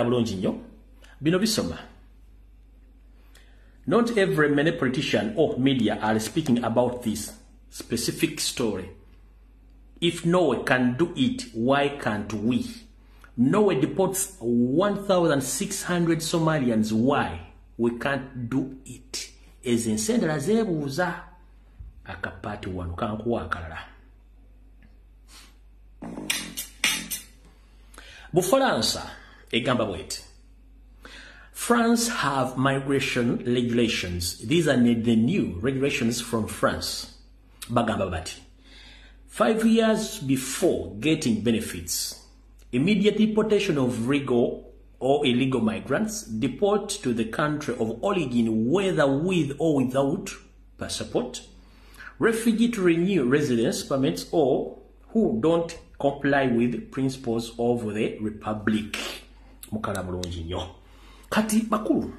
bulungi nnyo bino bisoma. Not many politicians or media are speaking about this specific story. If Norway can do it, why can't we? Norway deports 1,600 Somalians. Why we can't do it? Ezensendera zebuuza akapati wano kankuwa akalala. Bufaransa egamba bweti. France have migration regulations. These are the new regulations from France. Bagamba bati. 5 years before getting benefits, immediate deportation of legal or illegal migrants, deport to the country of origin whether with or without passport, refugee to renew residence permits or who don't comply with principles of the Republic. Mukala bulungi nnyo. Kati bakulu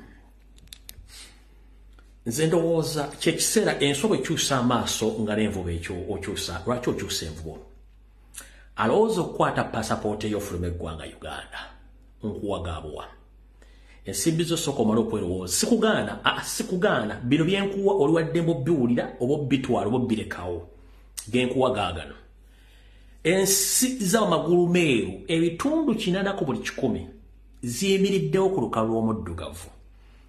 nze ndowooza kyekiseera ensobe ekyusa amaaso nga n'envubo ekyo okyusa lwaki okyusa envubo alowooza okukwata pasapoota ey'ofuluma eggwanga Uganda nkuwagaabwa ensimbi zo sooka omala okwerowooza sikugaana bino byenkuwa oliwadde mubbiwulira oba obbitwala oba obbirekawo genkuwagaagano ensi z'amagulu meeru ebitundu 80 ku buli 100 ziyimiriddewo ku lukalu lw'omuddugavu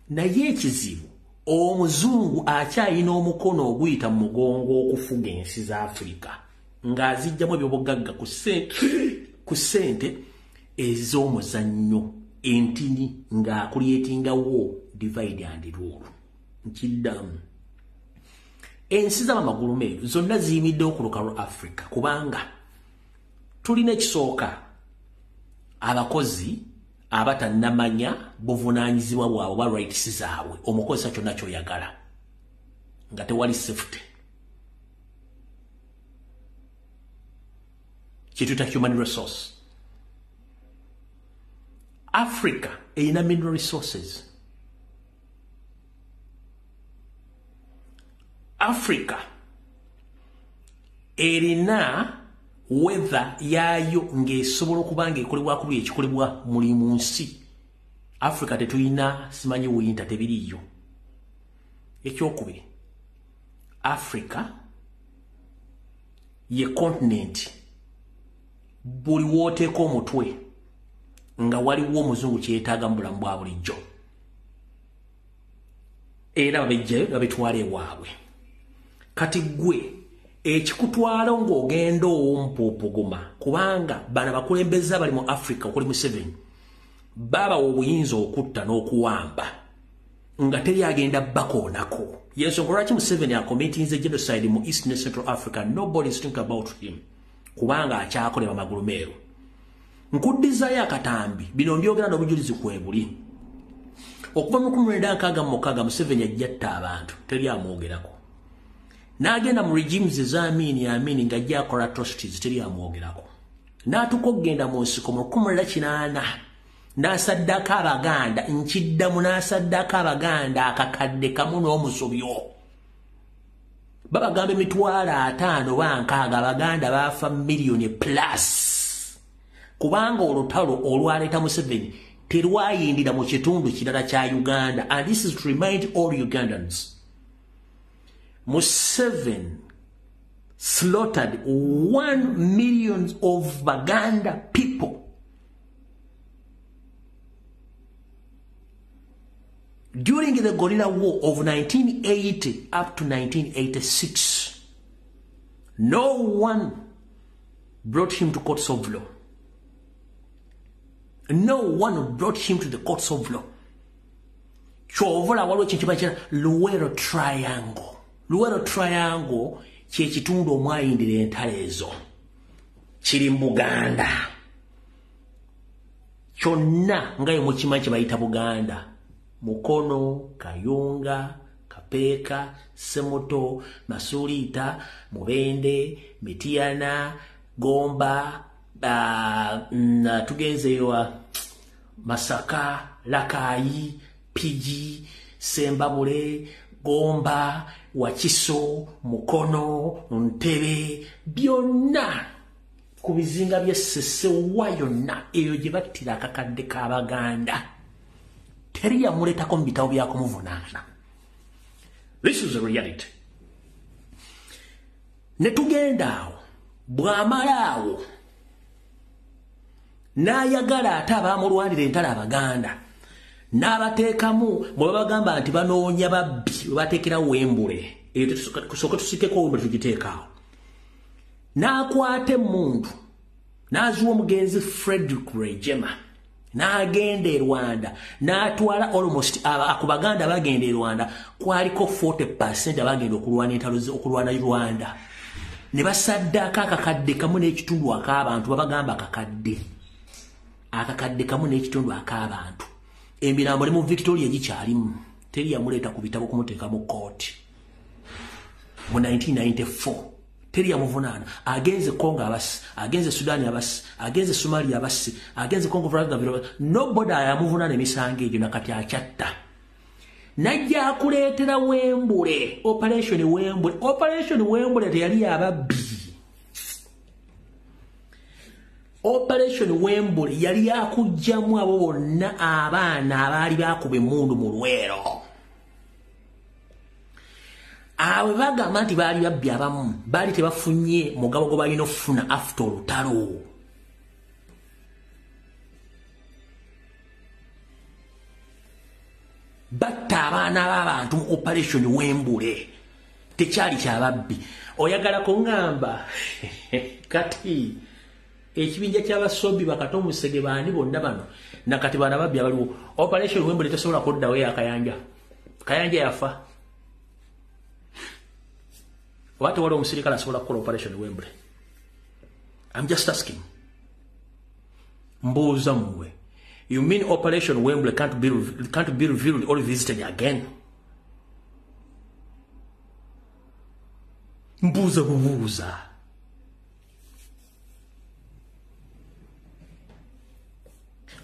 naye ekizibu omuzungu akyayina omukono oguyita mu mugongo okufuga ensi za Afrika ng'azijjamu ebyobugagga ku ssente ez'omuzannyo entini ng'akulyetingawo divide and rule nkiddamu ensi z'amagulu meeru zonna ziyimiddewo ku lukalu lwa Afrika kubanga tulina ekisooka abakozi abatannamanya buvunaanyizibwa bwabwe ba rights zaabwe omukozesa kyonna ky'oyagala nga tewali safety kituyita human resource. Africa erina mineral resources. Africa erina weather yayo ng'esobola okuba ng'ekolebwako buli ekikolebwa muli mu nsi. Africa tetulina simanyi winter tebiriyo. Ekyokubiri, Africa ye continent buli wooteeka omutwe nga waliwo omuzungu kyetaaga mu bulamu bwa bulijjo era babejjayo babitwala ewaabwe. Kati gwe ekikutwala ng'ogenda ow'ompuupuguma kubanga bano bakulembeza bali mu Africa okuli Museveni baba obuyinza okutta n'okuwamba nga teri agenda bakoonako. Yensonga lwaki Museveni akomitinze genocide mu East and Central Africa, nobody is thinking about him kubanga akyakolera magulu meeru. Nkuddizayo akatambi bino mbyogera n'obujulizi kwebuli. Okuva mu 1996 Museveni ajjatta abantu teri amwogerako. N'agenda mu regimes ez'amini ng'ajja akola atrocities teri amwogerako. N'atuka okugenda mu nsiko mu 18 n'asaddaka Abaganda nkiddamu n'asaddaka Abaganda akakadde kamu n'omusobyo babagamba 5,000 bankaaga Abaganda baafa million plus kubanga olutalo olwaleeta Museveni terwayindira mu kitundu kirala kya Uganda. And this is to remind all Ugandans, Museveni slaughtered 1 million of Baganda people during the guerrilla war of 1980 up to 1986. No one brought him to courts of law. No one brought him to the courts of law. Chovola waliwo kintu kya Luwero Triangle. Luwero Triangle kye kitundu omwayindira entalo ezo. Kiri mu Buganda. Kyonna nga mukimanyi kye bayita Buganda. Mukono, Kayunga, Kapeeka, Semoto, Masulita, Mubende, Mitiana, Gomba, tugenzeyo Masaka, Lakayi, Pigi, Sembabule, Gomba, Wakiso, Mukono, Ntebe, byonna ku bizinga by'Essese yonna eyo gye battira akakadde k'Abaganda. Teri yamuleetako mu bitabo byakumuvunaana. This is the reality. Ne tugenda awo bw'amala awo n'ayagala ate abaamulwanira entalo Abaganda n'abateekamu bwe babagamba nti banoonya babbi bwe bateekerawo Wembule eyo tusooke tusikeko Wembule tugiteeka awo n'akwata emuntu n'azuwa omugenzi Frederick Rejema n'agenda e Rwanda n'atwala almost ku Baganda bagenda e Rwanda kwaliko 40% abagenda okulwana entalo okulwana Rwanda ne basaddaka akakadde kamu n'ekitundu ak'abantu babagamba akakadde kamu n'ekitundu ak'abantu. Emirambo ne mu Victoria gikyalimu teri yamuleeta ku bitabo kumuteeka mu kooti mu 1994 teri yamuvunaana. Agenze Congo abasi, agenze Sudani abasi, agenze Somalia abasi, agenze Congo Brazzaville, nobody ayamuvunaana emisango egyo nakati akyatta. Najja akuleetera Wembule, Operation Wembule. Operation Wembule teyali ababbi. Operation Wembule yali akujjamu abo bonna abaana abaali bakuba emmundu mu Lwero. Awe bagamba nti baali babbi abamu baali tebafunye mugabo gwe balina okufuna after olutalo. Batta abaana b'abantu mu Operation Wembule tekyali kyababbi. Oyagala kungamba kati ekibinja ky'abasobbi bakato Musege baani bonna bano nakati bana babbi abaliwo. Operation Wembule tesobola kuddawo yakayanja. Kayanja yafa. Watu wale omusirikale asobola kukola Operation Wembule? I'm just asking. Mbuuza mwe. You mean Operation Wembule can't be revealed or visited again? Mbuuza.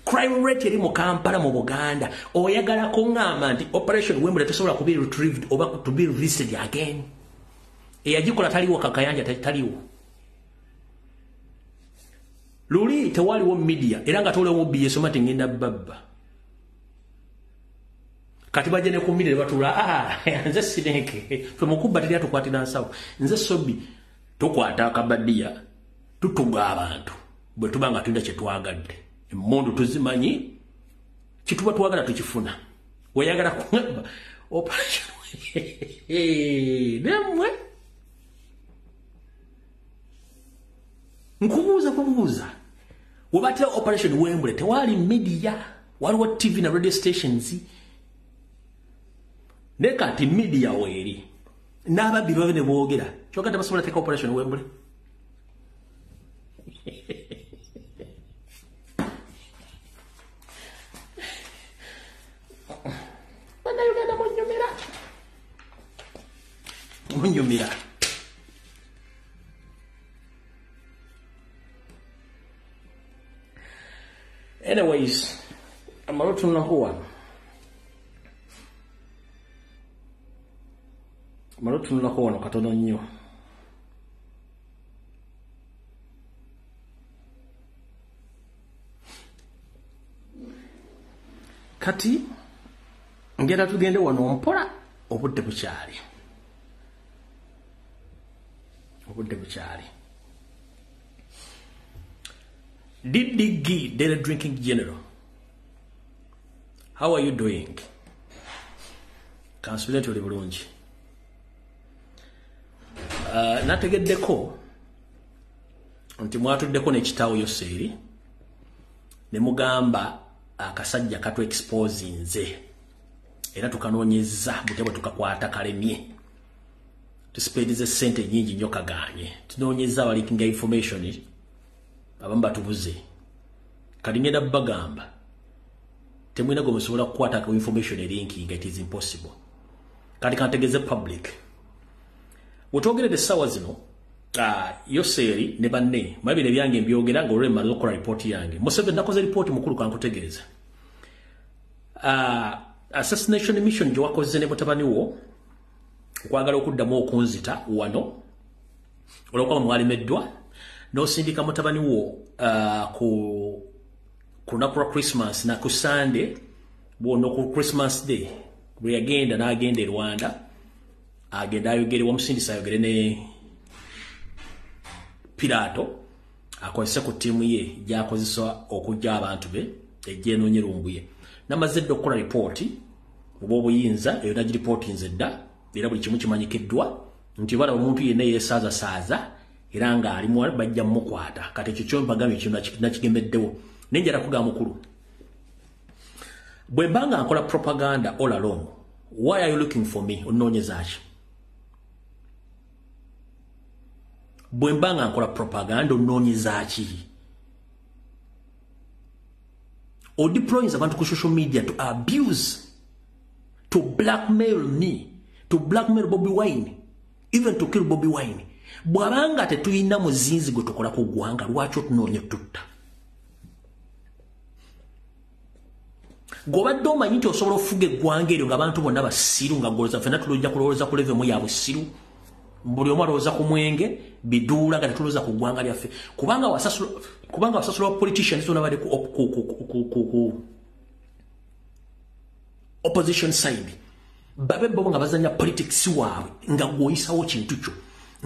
Crime rate eri mu Kampala mu Buganda. Oyagala kungamba nti Operation Wembule tesobola to be retrieved or to be visited again? Eyagikola taliwo kakayanja taliwo. Luli tewaliwo media era nga tolewo BS mati ngenda babba. Kati baje ne ku media batula nze sineke tumukuba tali atukwatira nsawo. Nze sobi tukwata akabadia tutunga abantu bwe tubanga tunda kye twagadde. Emmondo tuzimanyi kituba twagala tukifuna. Weyagala kuba Operation demwe Nkubuuza. Wabate Operation Wembule tewali media, waliwo TV na radio stations. Nekati media weeri. N'ababbi babe ne boogera. Kyokka tebasobola teeka Operation Wembule. Bannayuganda munnyumira. Anyways, Amalotu nnakuwa. Amalotu nnakuwa no katono nnyo. Kati ngera tugende wano mpola obudde bukyali. Obudde bukyali. DDG, Daily Drinking General. How are you doing? Kansulate oli bulungi. Nategeddeko nti mwatuddeko n'ekitaawo Yoseeri ne mugamba akasajja katu expose nze era tukanoonyeza bute bwe tukakwata kalemye tusipeedize ssente nyingi nnyo kaganye tunoonyeza abalikinga information abamu batubuze kati ngenda bagamba temwina gwe musobola kukwata ku information linking, it is impossible. Kati kantegeze public wotwogeredde essaawa zino Yoseeri ne banne mabire byange mbyogera ng'olw'e mmalire okukola ripooti yange. Museveni nakoze ripooti mukulu kankutegeeza. Assassination mission gye wakoze ne mutabani wo okwagala okuddamu okunzita wano olwokuba mwalimeddwa n'osindika mutabani wo ku lunaku lwa Christmas na ku Sunday bwono ku Christmas Day bwe yagenda n'agenda e Rwanda agenda ayogere wamusindisa ayogere ne Pilato akozesa ku tiimu ye gyakozesa okujja abantu be ejje noonyerumbuye namazedde okukola ripooti oba obuyinza eyo nagi ripooti nze dda era buli kimu kimanyikiddwa nti bala omuntu yenna yeesaaza era ng'alimu bajja mmukwata kati ekyo kyombagambye kino nakigemeddewo naye njala kugamba mukulu bwe mbanga nkola propaganda all along why are you looking for me onoonyeza ki bwe mbanga nkola propaganda onoonyeza ki deploys abantu ku social media to abuse, to blackmail me, to blackmail Bobby Wine, even to kill Bobby Wine. Bwabanga tetuyina muzinzi gwe tukola ku ggwanga lwaki otunoonya tutta. Gobadde omanyi nti osobola ofuga eggwanga eryo ng'abantu bonna basiru nga goloza ffenna tulojja kulowooza ku levemu yaabwe siru. Buli omu alowooza ku mwenge biduula nga tetulowooza ku ggwanga lyaffe kubanga wasasula politicians tonabadde ku opposition side babe bo nga bazanya politics waabwe nga gwoyisawo kintu kyo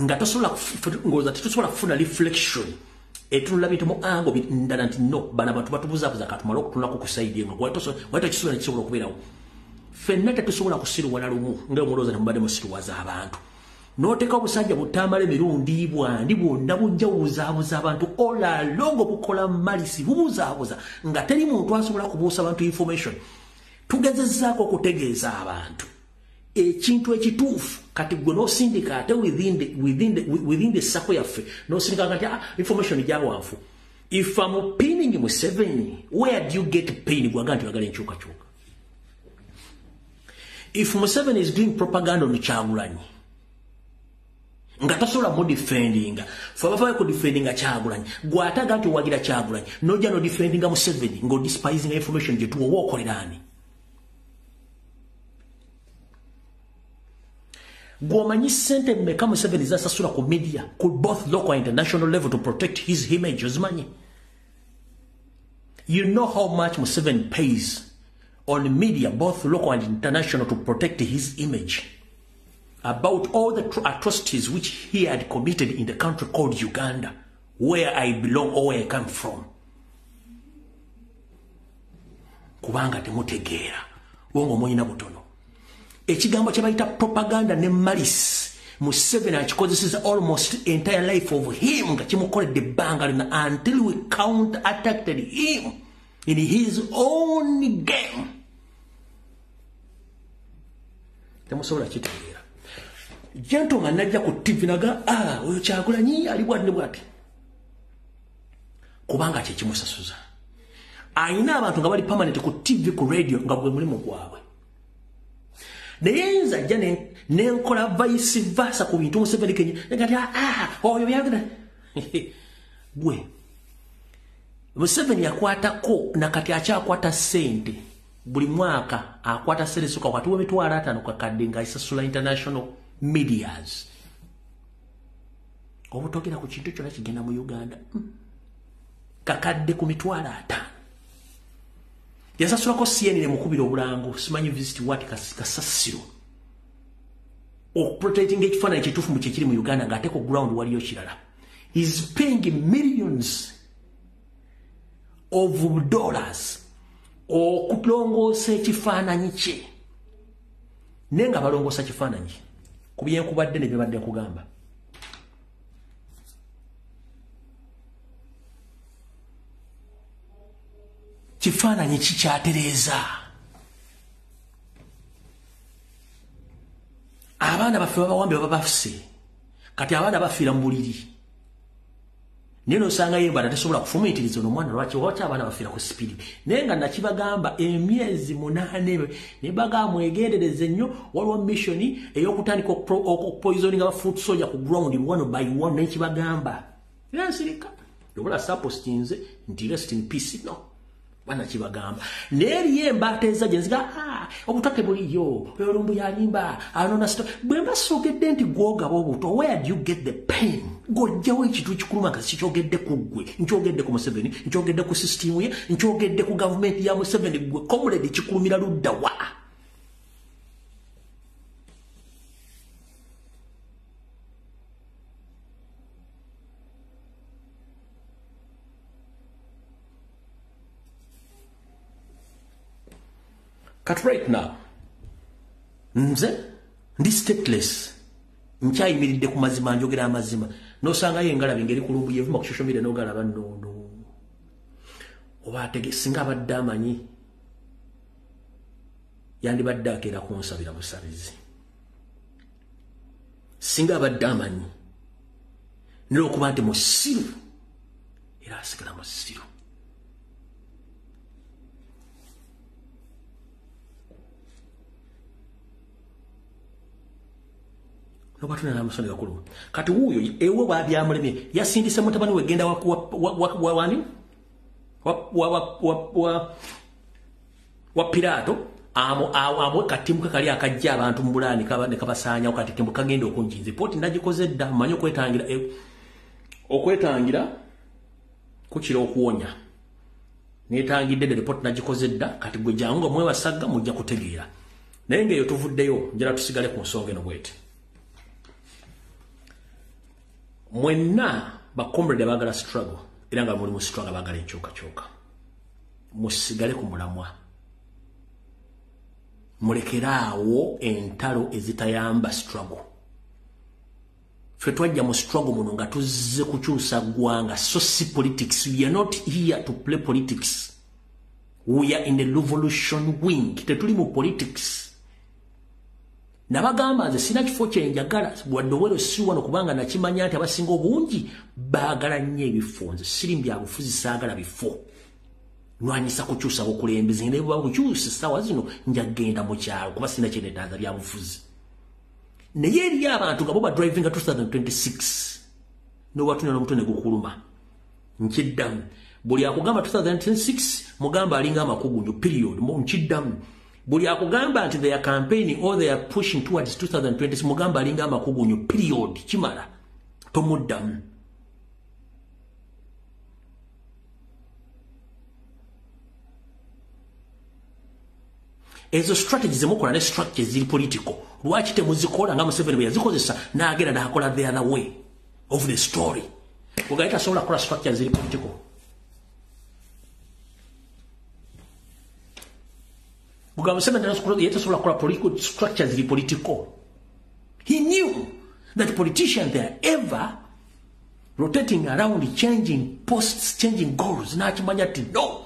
nga tosobola kufuna reflection etunula bintu mu ango ndala nti no bana bantu batubuzaabuza katumala okutunulako ku side yenga wayita kisobola nekisobola okubeerawo ffenna tetusobola kusiruwana lumu ngaomulowooza temubadde musiruwaza abantu n'oteeka obusajja butamala emirundi bwandi bwonna bujja bubuzaabuza abantu olalongo bukola malisi bubuzaabuza nga teri muntu asobola kubuusa abantu information tugezezzaako okutegeeza abantu ekintu ekituufu kati gwe n'osindika ate within the sako yaffe n'osindika kati information gyawanfu if I'm pinning Museveni where do you get pain gwaga nti bagala enkyukakyuka if Museveni is doing propaganda on Kyagulanyi nga tasobola mu defendinga fabavayo ku defendinga Kyagulanyi gwataga nti owagira Kyagulanyi nojja no defendinga Museveni ngo despising information gye tuwa okolerani gwomanyi sente mmeka Museveni zasasula ku media ku both local and international level to protect his image ozimanyi you know how much Museveni pays on media both local and international to protect his image about all the atrocities which he had committed in the country called Uganda, where I belong or where I come from. Kubanga temutegeera wongo moyina butono. Ekigambo kye bayita propaganda ne malice Museveni akikozeseza almost entire life of him nga kimukoledde ebbanga lina until we counter-attacked him in his own game. Temusobola kitegeera. Gentleman najja ku TV naga oyo Kyagulanyi ali bwati ne bwati kubanga kye kimusasuza ayina abantu nga bali permanent ku TV ku radio nga bwe mulimu gwabwe naye nza ajja nenkola vice versa ku bintu Museveni kenye ngati oyo byagenda gwe Museveni akwatako nakati akyakwata sente buli mwaka akwata sente suka watu wemitwala 5 kakadde nga isasula international medias obutogera ku kintu kyonna kigenda mu Uganda kakadde ku mitwala 5 yasasulako CNN mukubira obulango simanyi visit what kasasiro protecting ekifaananyi kituufu mu kikiri mu Uganda ng'ate ku ground waliyo kirala. He's paying millions of dollars okulongoosa ekifaananyi kye naye nga balongoosa kifaananyi ku byenkubadde ne byebadde nkugamba. Kifaananyi kikyatereeza. Abaana baffe babawambe babafuse kati abaana bafiira mu buliri naye nosanga yembala tesobola kufumiitiriza ono omwana lwaki abaana bafiira ku sipiri naye nga nakibagamba emyezi 8 ne bagamba mwegendereze nnyo waliwo missioni ey'okutandika okupoisoninga abafoot soldier ku ground one by one naye kibagamba era nsirika yobula sapostinze nti rest in peace no bana kibagamba neriye embate eza jenziga obutake buliyo olumbu yalimba anona sto bwemba sogedde nti gwoga bobuto where do you get the pain gojjawo ekitu kikuluma kasi kyogedde kuggwe nkyogedde ku Museveni nkyogedde ku system ye nkyogedde ku government ya Museveni gwe comrade kikulumira ludda wa Cut right now. Nze ndi stateless. Nkyayimiridde ku mazima njogera amazima. Nosanga yengala bingeri kulumbu yevuma ku social media nogala banno. Oba atege singa abadde amanyi. Yandibadde akeera kunsabira busabizi. Singa abadde amanyi. N'okuba nti musiru. Era asigala musiru. Nobatuna na musoni gakulu kati huyo ewe babyamulemye yasindise mutabani wegenda wani wa Pilato amo katimuka kali akajja abantu mbulani ne kabasanya okati timbu kagenda okunjinze poti ndagikoze dda manyo okwetangira kukira okuwonya netangidde de report ndagikoze dda kati gwe jangu mwe wasaga mujja kutegeera naye ngeyo tuvuddeyo njala tusigale ku nsonga eno bwete. Mwenna ba comrade bagala struggle iranga muri mu struggle bagala enchoka musigale ku mulamwa mulekeraawo entalo ezitayamba struggle fe twajja mu struggle muno nga tuzze kukyusa gwanga so si politics. We are not here to play politics. We are in the revolution wing. Tetuli mu politics. Nabagamba nze sina kifo kye njagala wadowero si wano kubanga nakimanya nti abasinga obungi baagala nnyo ebifunze siri mbya bufuzi saagala bifo nwanyisa kukyusa bukulembeze ne bwa kukyusa sawa zino njagenda mu kyalo kuba sina kye neetaaga bya bufuzi naye eri abantu nga bo ba driving 2026 n'owatunira n'omutwe ne gukuluma nkiddamu buli akugamba 2026 mugamba alinga amakugunyu period nkiddamu buli akugamba nti they are campaigning or they are pushing towards 2020 mugamba alinga amakugunyu period kimala tomuddamu ezo strategies emukola ne structures ziri political lwaki temuzikola nga Museveni bwe yazikozesa n'agenda n'akola the other way of the story ugaita sola kola structures ziri political. Mugabe Museveni yetasobola kola political structures ziri political. He knew that politicians they are ever rotating around, changing posts, changing goals. N'akimanya ati no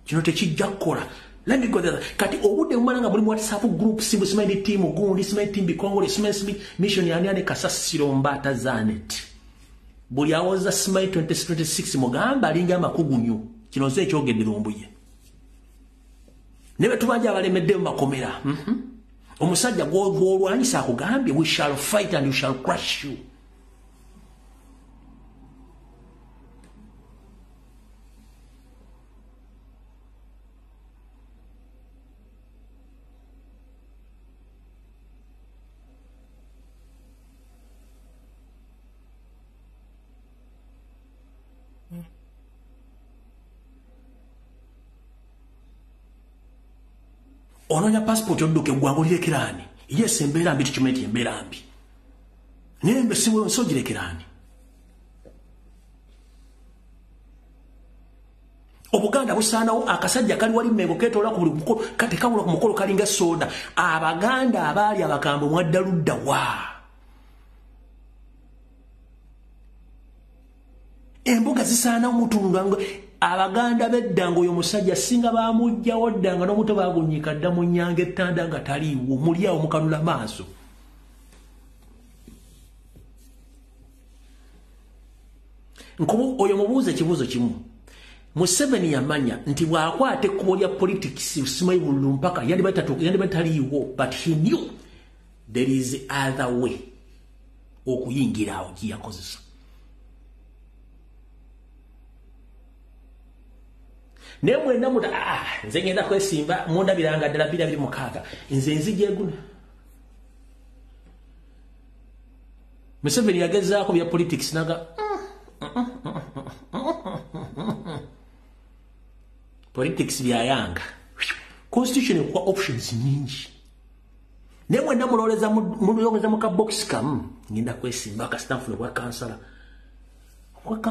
kino tekijja kukola. Let me go there. Kati obudde mmalanga buli mu WhatsApp group simbu simanyi team gundi simanyi team bikongole simanyi mission yani ane kasasiro mbata zanet. Buli awoza simanyi 2026 mugamba alinga amakugunyu. Kino ze kyogedde lumbuye. Nebe tubanja abalemedde mu makomera. Omusajja gw'olwanyisa akugambye we shall fight and you shall crush you. ononya passport odduke gwangolirekerani yes embeera mbi tukimeti embeera mbi nembe siwe nsogirekerani Obuganda busaanawo akasajja kali wali mengo ketola ku buli mukolo kate kawula ku mukolo kalinga soda abaganda abaali abakambo mwaddaludda wa embuga zisaanawo mutundwa abaganda beddango oyo musajja singa bamujjawo ddanga n'omuto bagunyika dda mu nnyanga ettanda nga taliiwo muli awo mukanula maaso nkubu oyo mubuuze kibuuzo kimu Museveni yamanya nti bwakwate ekkubo lya politics simayi bululu mpaka yandi taliiwo but he knew there is other way okuyingira awo giyakozesa ne mwenda muta nze ngenda kwesimba mundabiranga ddala 226 nze nzijeguna Museveni yagezaako bya politics naga politics bya yanga constitution kwa options nyingi nemwe ndamuloleza mu ka box kam ngenda kwesimba ka staff kwa kansala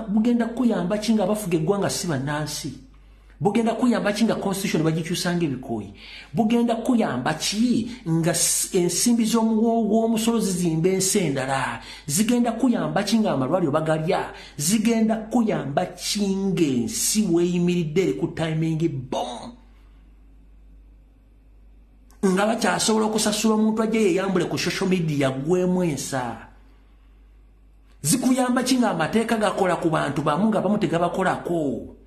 bugenda kuyamba kinga abafuge gwanga siba nansi bugenda kuyamba kinga constitution bagikyusange bikoyi bugenda kuyamba ki nga ensimbi z'omuwowo omusolozi zimbe ensendala zigenda kuyamba kinga amalwaliro bagalya zigenda kuyamba kinga ensi weyimiridde ku timing bomb nga bakyasobola okusasula omuntu ajje yeyambule ku social media gwemu ensa zikuyamba kinga amateeka gakola ku bantu bamu nga bamu tegabakolako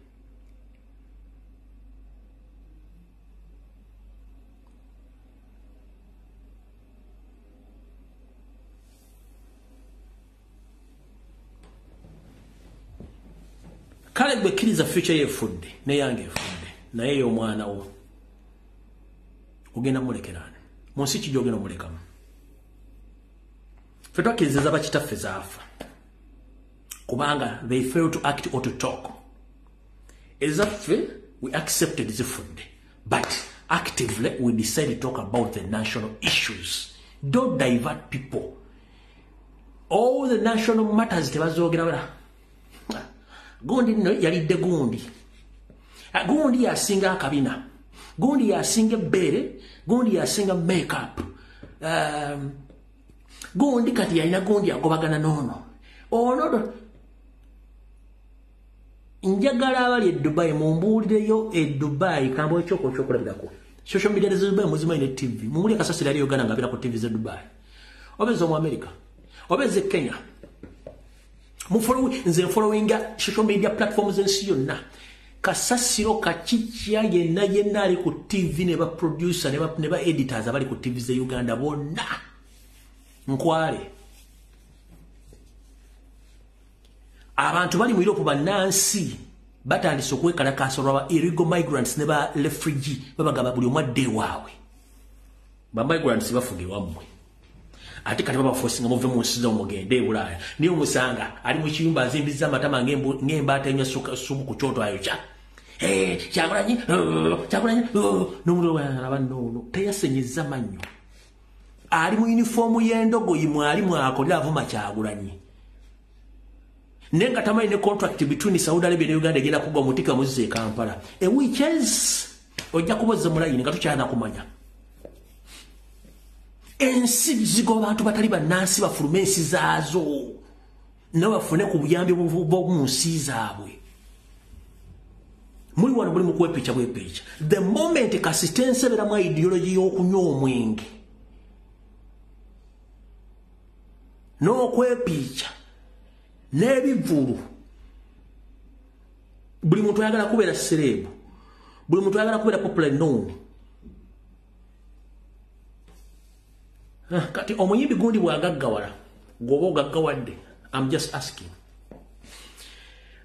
kale gwe kiriza future yefudde ne yange efudde naye yo mwana wo ogenda mulekerana munsi kijogera mulekamu fetwakiriza bakitaffe zaafa kubanga they fail to act or to talk ezaffe we accepted zifudde but actively we decided to talk about the national issues. Don't divert people. All the national matters tebazogera gundi no yalidde gundi gundi yasinga akabina gundi yasinga bere gundi yasinga makeup gundi kati yalina gundi agobagana nono ono njagala abali Dubai mumbulireyo Dubai kambo choko kulabirako social media ze Dubai muzima ine TV mumuli kasasira ali Uganda ngabira ku TV ze Dubai obezo mu America obeze Kenya nze followinga social media platforms ensi yonna kasasiro kachichya yenna ali ku TV ne ba producer ne ba editors abali ku TV ze Uganda bonna nkwale abantu bali mu Europe banansi batandise okwekalakaasa olwa illegal migrants ne ba refugee babagaba buli omwadde waabwe ba migrants bafugirwa mmwe ate kati baba forcing muve mu nsi z'omugende Bulaya niyo musanga ali mu kiyumba azimbiza amatama ng'embaata enya sumu ku kyoto ayo kya kyagulanyi n'omulo abanno teyasenyeza mannyo ali mu uniform y'endogoyi mwali mwakolera avuma Kyagulanyi nenga tamai ne contract between Saudi Arabia ne Uganda genda kugwa mutika muzize Kampala which is ojja kuboza mulayini nga tukyana kumanya ensi zigo abantu batali banansi bafulume ensi zaazo n'abafune ku buyambi bw'omunsi zaabwe muri wano buli mukwepicha bwepicha the moment kasitense bera mu ideology y'okunywa omwenge n'okwepicha n'ebivulu buli muntu ayagala kubeera serebu buli muntu ayagala kubeera popular known kati omuyimbi gundi bwagaggawala gwoba ogaggawadde I'm just asking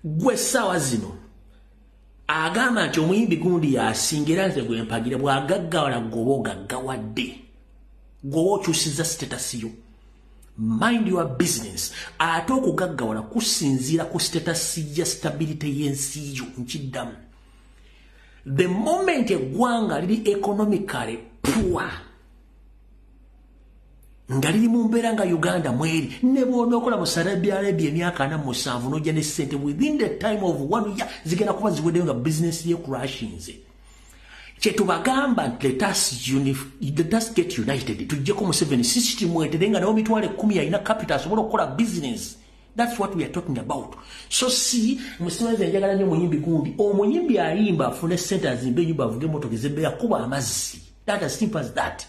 gwe sawa zino agamba nti omuyimbi gundi yasingira nze gwe mpagira bwagaggawala gwoba ogaggawadde gwoba okyusiza status yo mind your business ate okugaggawala kusinziira ku status ya stability y'ensi yo nkiddamu The moment eggwanga liri economically poor, nga liri mu mbeera nga Uganda mweri, ne bw'onookola mu Saudi Arabia emyaka 47 n'ojja ne ssente within the time of 1 year zigenda kuba ziweddeyo nga business ye crashinze. Kyetubagamba let us get united. Tujjeko mu 7 system wetere nga nawo mitwale 10 alina capital asobola okukola business. That's what we are talking about. So see, musimaze njagala nnyo muyimbi gundi. Omuyimbi ayimba afune ssente azimbe ennyumba avuge emmotoka ezebbeera kuba amazzi. That as simple as that.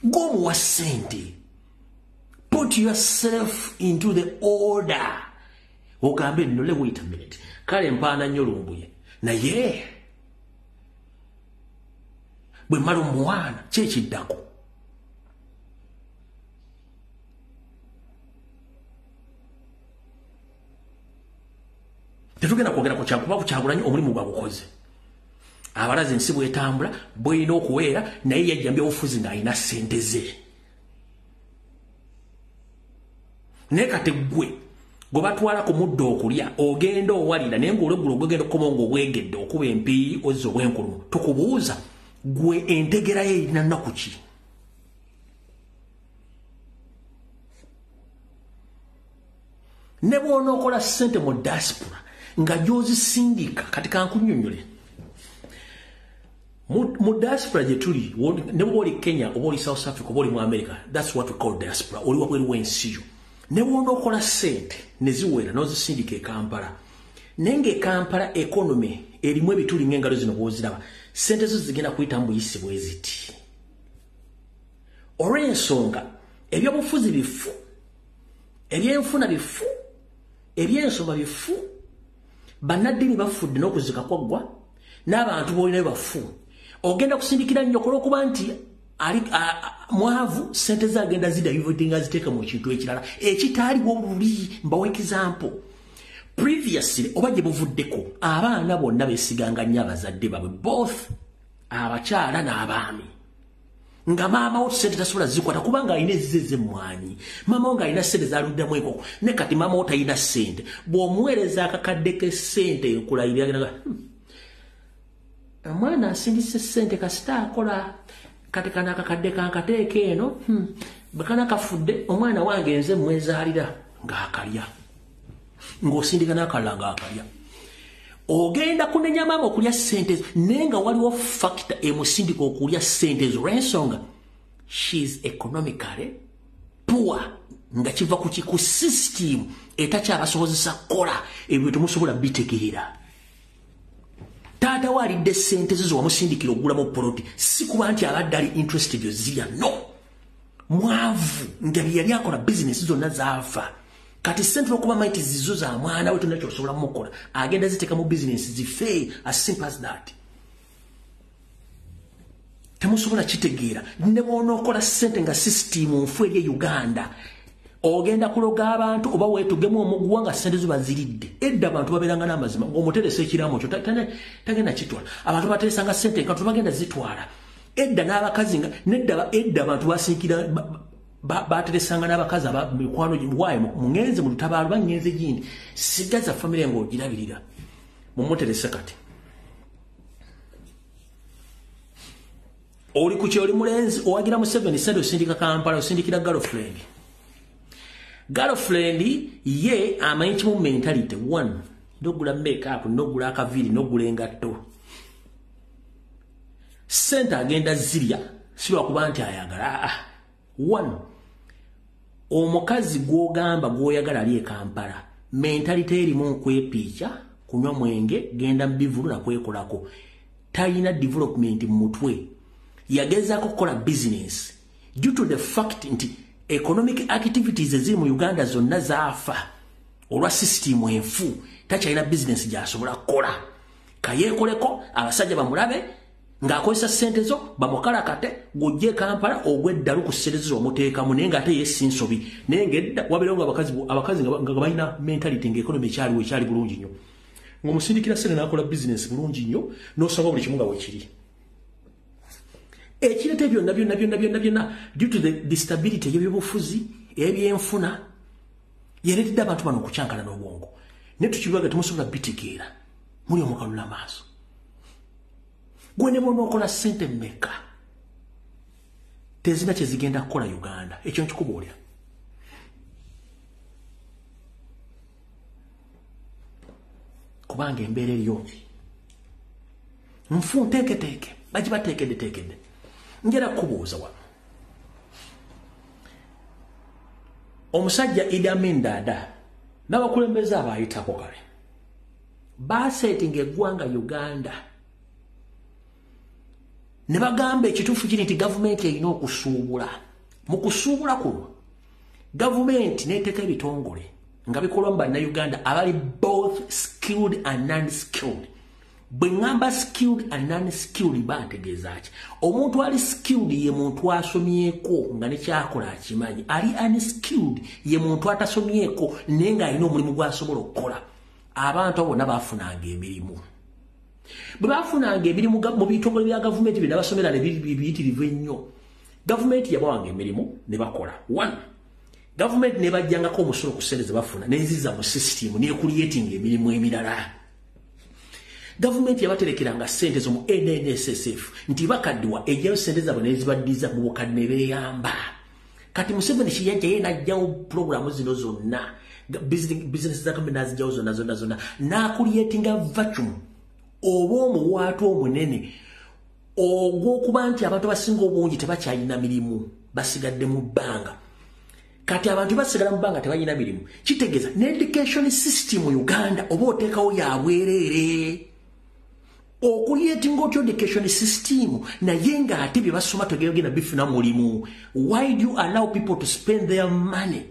Go muwa ssente. Put yourself into the order. Ogambe nno, wait a minute. Kale mpaana nnyo lumbuye. Naye bwe mmala omwana kyekiddako. Tetugenda kwogera ku Kyagulanyi omulimu gwagukoze. Abalaze ensi bwetambula bw'erina okuweera naye yajjambya obufuzi ng'alina ssente ze. Naye kate ggwe gwe batwala ku muddo okulya ogenda owalira naye ng'olweggulo ogwegenda okukoma ng'obwegedde okuba empiiyi ozza obwenkulumu. Tukubuuza gwe entegera ye erina nnaku ki? Ne bw'onookola ssente mu diaspora nga gy'ozisindika kati kankunnyonnyole. Mu diaspora gye tuli ne bw'oba oli Kenya oba oli South Africa oba oli mu America, that's what we call diaspora. Oli wabweru w'ensi yo. Ne bw'onookola ssente ne ziwera n'ozisindika e Kampala. Naye ng'e Kampala economy erimu ebituli ng'engalo zino bw'oziraba. Ssente zo zigenda kuyita mu buyisi bwe ziti. Olw'ensonga ebyobufuzi bifu, ebyenfuna bifu, ebyensoma bifu, bannaddiini bafudde n'okuzika kwaggwa, n'abantu b'olinayo bafu. Ogenda kusindikira nnyo olw'okuba nti mwavu ssente ze agenda zidayivudde nga ziteeka mu kintu ekirala ekitaaliwo luli. Mbawa example. Previously oba gye buvuddeko abaana bonna beesiganga nnyo abazadde baabwe, both abakyala n'abaami. Nga maama wo ssente tasobola zikwata kubanga alina ezize ez'emmwanyi. Maama wo ng'alina ssente z'aluddamu enkoko. Ne kati maama wo talina ssente. Bw'omuweereza akakadde k'essente nkulayirira agenda omwana asindise ssente kasita akola kati kana akakadde kankateeka eno. Bwe kana kafudde omwana wange nze mwezaalira ng'akalya. Ng'osindika n'akalala ng'akalya. Ogenda kunenya maama okulya ssente naye nga waliwo factor emusindika okulya ssente ezo olw'ensonga she is economically poor nga kiva ku system etakyabasobozesa kukola ebyo temusobola bitegeera. Taata walidde ssente zo wamusindikira ogulamu poloti si kuba nti abadde ali interested ozirya, no. Mwavu nga yali akola business zonna zaafa. Kati ssente okuba maiti zizo za mwana we tonna kyosobola mukola agenda ziteeka mu business zife, as simple as that. Temusobola kitegeera. Ne bw'onookola ssente nga system nfu eri Uganda ogenda kuloga abantu oba weetugemu omuguwa nga ssente zo baziridde. Edda abantu babeeranga n'amazima ng'omuteresa ekiraamo kyo tagenda kitwala. Abantu bateresanga ssente nga tubagenda zitwala. Edda n'abakazi nga edda abantu basinkira bateresanga n'abakazi mikwano waayo mungenze mu lutabaalo bangenze gindi sigaza famire ng'ogirabirira mumuterese kati. Oli ku kyoli mulenzi owagira mu 7 ssente osindika Kampala osindikira girlfriend ye amanyi kimu mentality. 1 nogula makeup nogula akaviri nogula engatto. Ssente agenda zirya si lwakuba nti ayagala. 1 omukazi gw'ogamba gw'oyagala ali e Kampala mentality erimu nkwepiica kunywa mwenge genda mu bivulu nakwekolako. Talina development mu mutwe. Yagezaako kukola business due to the fact nti economic activities eziri mu Uganda zonna zaafa olwa system enfu. Takyalina business gy'asobola kukola. Kayeekoleko abasajja bamulabe ng'akozesa ssente zo bamukalakate gujje Kampala ogweddalu ku ssente zo omuteekamu naye ng'ate yesi nsobi. Naye ng'edda wabeerawo abakazi nga balina mentality ng'economy ekyali bulungi nnyo. Ng'omusindikira ssente n'akola business bulungi nnyo n'osaba buli kimu nga weekiri. Ekirete byonna due to the stability y'ebyobufuzi ebyenfuna yeretedde abantu bano okukyankana n'obwongo. Ne tukibibaga temusobola bitegeera muli omukalula maaso gwe ne bona okola ssente mmeka tezina kye zigenda kukola Uganda ekyo nkikubuulira kubanga embeera eriyo nfu nteeketeeke bagibateekedde njera kubuuza wano omusajja Idi Amin Dada n'abakulembeze abayitako kale basetinga eggwanga Uganda ne bagamba ekituufu kiri nti gavumenti erina okusuubula mu kusuubula kuno gavumenti n'eteeka ebitongole nga bikolwa mu bannayuganda abali both skilled and non-skilled bwe ngamba skilled and non-skilled bantegeeza ki omuntu ali skilled ye muntu asomyeko nga nekyakola akimanyi ali unskilled ye muntu atasomyeko naye ng'alina omulimu gw'asobola okukola abantu bonna bafunanga emirimu bwe bafunanga emirimu mu bitongole bya gavumenti bye nabasomera ne biyitirivu ennyo gavumenti yabawanga emirimu ne bakola one gavumenti ne bajjangako omusolo ku ssente ze bafuna neziza mu system neekuliyetinga emirimu emirala gavumenti yabaterekeranga ssente zo mu NNSSF nti bakaddiwa ejjayo ssente zaabwe nezibaddiza mu bukadde ne beeyamba kati Museveni kiyajja ye n'ajjawo pulogulaamu zino zonna bizinesi za gavumenti n'azijjawo zonna n'akuliyetinga vacuum oba omuwaatu omunene ogw'okuba nti abantu abasinga obungi tebakyalina mirimu basigadde mu bbanga kati abantu basigala mu bbanga tebalina mirimu kitegeeza n'education system mu Uganda oba oteekawo yabwereere okuliyetinga otyo education system naye ng'ate bye basoma tegenda bifuna mulimu why do you allow people to spend their money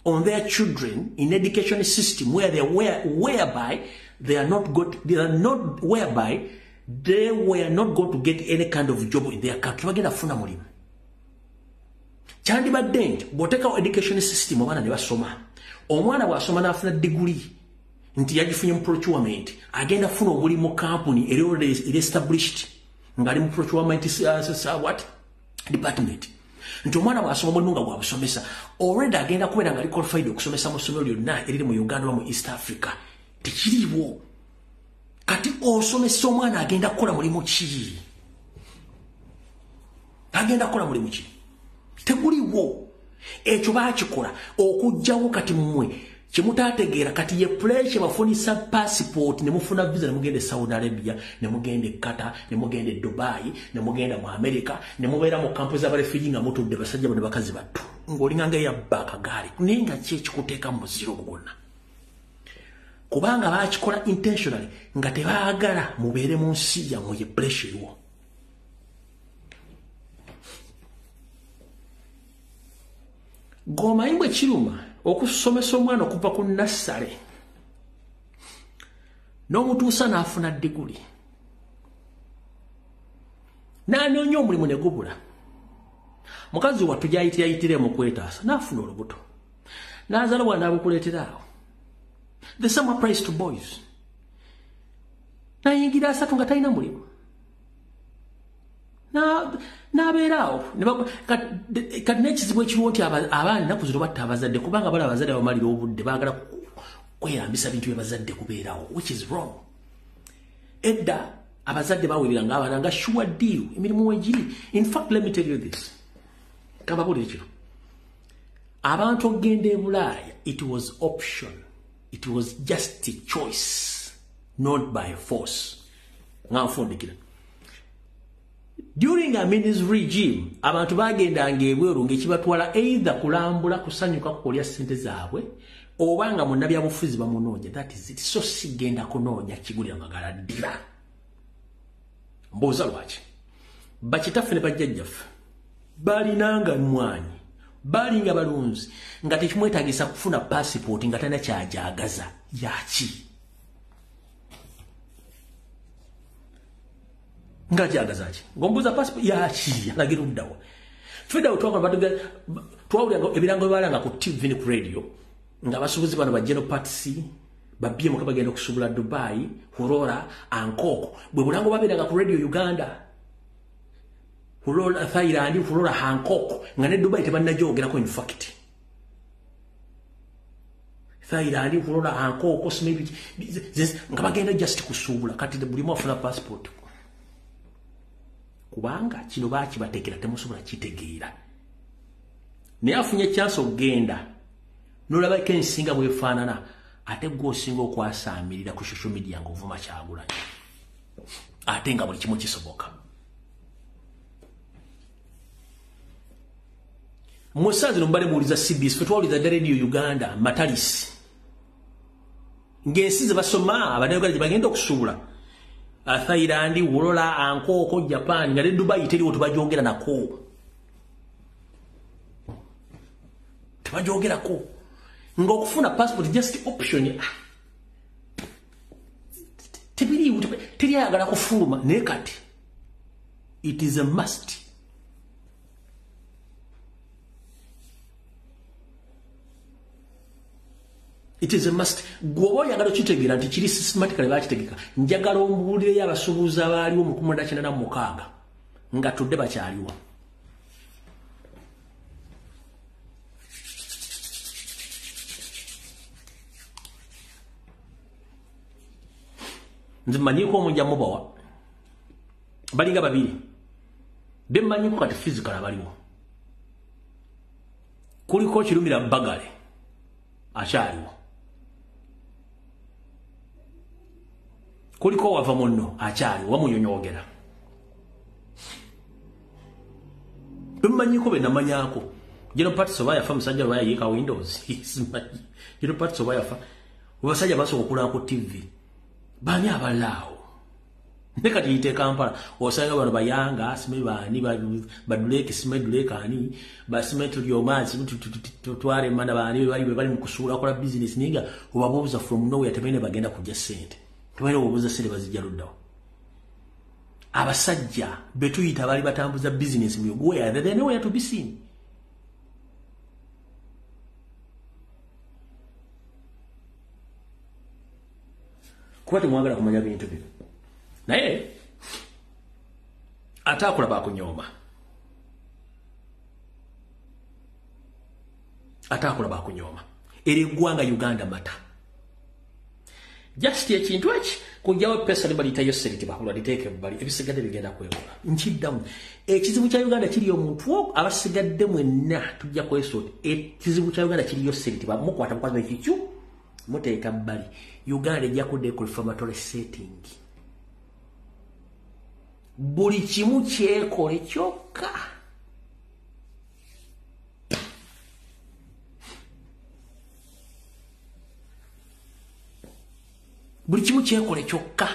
on their children in education system whereby they were not going to get any kind of job in their country bagenda funa mulimu kyandibadde nti bw'oteekawo education system abaana ne basoma omwana bw'asoma n'afuna degree nti yagifunye mu procurement agenda funa omulimu mu company eri established ng'ali mu procurement department nti omwana bw'asoma omulimu nga gwabusomesa already agenda kubeera nga ali qualified okusomesa mu ssomero lyonna eriri mu Uganda oba mu East Africa tekiriiwo kati osomesa omwana agenda kukola mulimu ki teguliwo ekyo baakikola okugjawo kati mmwe kyemutaategeera kati ye play kyebafunisa passport ne mufuna visa ne mugenda e Saudi Arabia ne mugenda e Qatar ne mugenda e Dubai ne mugenda mu America ne mubeera mu kampu z'abarefugee nga mutudde basajja bano bakazi battu ng'olinganga eyabba akagaali naye nga ki ekikuteeka mu buziro bwonna kubanga baakikola intentionally nga tebaagala mubeere mu nsi yammwe ye pressure eriwo goma imbwe kiruma okusomesa omwana okuva ku nassale n'omutuusa n'afuna diguli n'anoonya omulimu ne gubula mukazi wattu gyayitire mu kwetaasa n'afuna olubuto n'azaala bwana abukuleetera awo the same applies to boys n'ayingira asatu nga talina mulimu n'abeera awo kati n'ekizibu ekiriwo nti abaana ennaku zino batta abazadde kubanga bala abazadde bamalira obudde baagala kweyambisa bintu bye bazadde kubeerawo which is wrong edda abazadde baweereranga abaana nga sure deal emirimu wegiri in fact let me tell you this kababuli ekiro abantu okugenda e Bulaaya it was option it was just a choice not by force nga nfundikira during Amin's regime abantu bagendanga ebweru ng'ekibatwala either kulambula kusanyuka kukolya ssente zaabwe obanga munnabyabufuzi bamunoonya that is it so sigenda kunoonya kigulira magala ddira mbuuza lwaki bakitaffe ne bajjajjaffe balinanga mwanyi balinga balunzi nga tekimwetaagisa kufuna passport nga talina kyajagaza yaki nga kyagazaki ngombuza passport yaki alagira uddawa feda utwakona twawulira ebirango bibalanga ku TV ne ku radio nga abasuubuzi bano ba General Party babye muka bagenda okusubula Dubai Hurora Ankoko bwe bulango babiranga ku radio Uganda Hurora Thailand Hurora Hancock nga ne Dubai tebannajogera ko in fact Thailand kulola anko maybe nga bagenda just kusuubula kati buli mu afuna passport kubanga kino bakibatekera temusobola kitegeera naye afunye chance okugenda nolaba kensinga bwefaanana ate gwosinga okwasamirira ku social media ng'ovuma Kyagulanyi ate nga buli kimu kisoboka musazi lumbale muliza CBS fetwaliza Radio Uganda Matalisi ng'ensi ze basoma abanauganda gye bagenda okusuubula Thailand wulola ankoko Japan nga ne Dubai teriwo tubajongera nako tubajongera nga okufuna passport just option teri ayagala kufuluma naye kati it is a must. It is a must. Gwobo yagala kitegeera nti kiri systematically bakitegeka. Njagala ombuulire y'abasuubuzi abaaliwo mu 1996 nga tudde bakyaliwo. Nze mmanyiko omujja mubawa. Balinga babiri. Be mmanyiko kati physical abaliwo. Kuliko Kirumira Bagale. Akyaliwo. Kuliko wava munno akyaliwo wamunyonyogera. Bemmanyiko be namanyako. General Patso bayafa musajja lwa yika Windows. General Patso bayafa. Abasajja basobola okulaba ku TV. Bani abalaawo. Nekati yite Kampala osanga bano bayanga asime bani baduleke simeduleka ani basimetu lyomanzi tutware mana bani bali mukusula kola business ninga obabuza from nowhere temene bagenda kujja sente. Temene obuza sente bazijja luddawo. Abasajja betuyita bali batambuza business mu where they know where to be seen. Kwate mwagala kumanya bintu bino. Naye atakula bakunyoma. Atakula bakunyoma. Eri gwanga Uganda mata. Just ekintu eki kujjawo pesa libalita yo seriti bakula liteke bali ebisigadde bigenda kwewola. Nchiddamu ekizibu kya Uganda kiri omuntu abasigadde mwenna tujja kwesota. Ekizibu kya Uganda kiri yo seriti ba mukwata mukwaza ekichu muteeka bali. Uganda ejja kudde ku reformatory setting. Buli kimu kyekole kyokka. Buli kimu kyekole kyokka.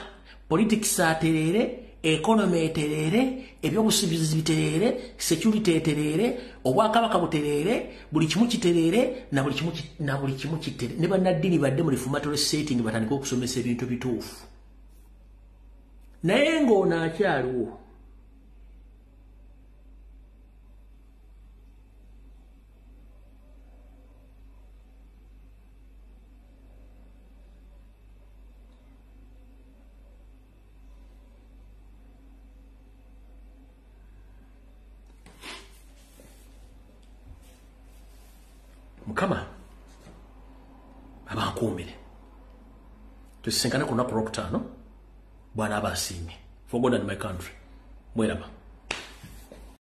Politics aterere, economy eterere, ebyobusuubuzi biterere, security eterere, obwakabaka buterere, buli kimu kiterere na buli kimu kiterere. Ne bannaddiini badde mu reformatory setting batandika okusomesa ebintu bituufu. Naye ng'ono akyaliwo. Mukama abankuumire. Tusinkane ku lunaku Lwokutaano. Bwana abasiimye. For God and my country. Mweraba.